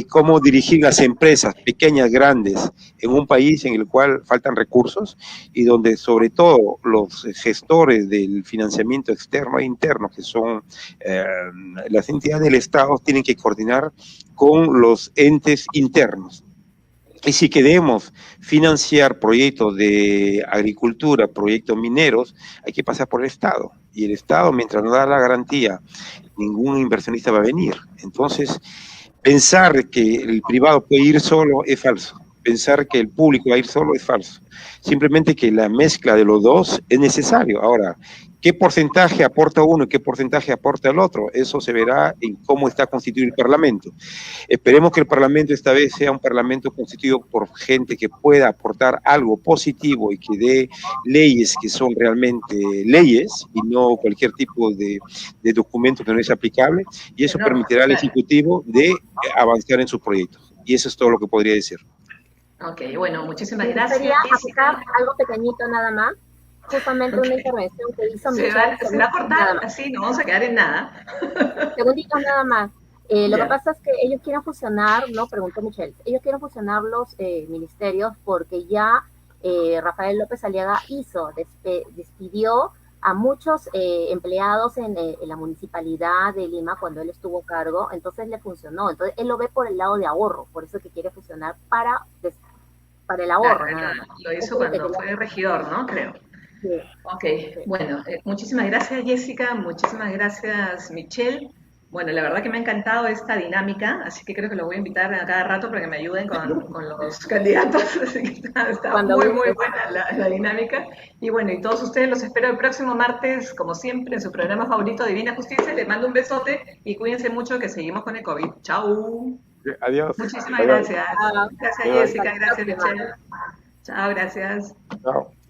cómo dirigir las empresas pequeñas, grandes, en un país en el cual faltan recursos y donde sobre todo los gestores del financiamiento externo e interno, que son las entidades del Estado, tienen que coordinar con los entes internos. Y si queremos financiar proyectos de agricultura, proyectos mineros, hay que pasar por el Estado. Y el Estado, mientras no da la garantía, ningún inversionista va a venir. Entonces, pensar que el privado puede ir solo es falso. Pensar que el público va a ir solo es falso. Simplemente que la mezcla de los dos es necesario. Ahora, ¿qué porcentaje aporta uno y qué porcentaje aporta el otro? Eso se verá en cómo está constituido el Parlamento. Esperemos que el Parlamento esta vez sea un Parlamento constituido por gente que pueda aportar algo positivo y que dé leyes que son realmente leyes y no cualquier tipo de documento que no es aplicable, y eso permitirá al Ejecutivo de avanzar en sus proyectos. Y eso es todo lo que podría decir. Ok, bueno, muchísimas gracias. Quería aplicar algo pequeñito nada más. Justamente una intervención que hizo Michelle. Se va a cortar, así no vamos a quedar en nada. Segunditos nada más. Lo que pasa es que ellos quieren fusionar, ¿no? Preguntó Michelle, ellos quieren fusionar los ministerios porque ya Rafael López Aliaga despidió a muchos empleados en la municipalidad de Lima cuando él estuvo a cargo, entonces le funcionó. Entonces él lo ve por el lado de ahorro, por eso que quiere fusionar para el ahorro. Claro, lo hizo cuando fue regidor, ¿no? Creo. Sí. Ok, bueno, muchísimas gracias Jessica, muchísimas gracias Michelle. Bueno, la verdad que me ha encantado esta dinámica, así que creo que los voy a invitar a cada rato para que me ayuden con los candidatos, así que está muy buena la dinámica. Y bueno, y todos ustedes los espero el próximo martes, como siempre, en su programa favorito Divina Justicia. Les mando un besote y cuídense mucho que seguimos con el COVID. ¡Chao! Adiós. Muchísimas gracias. Gracias Jessica, gracias Michelle. Chao, gracias. Chao.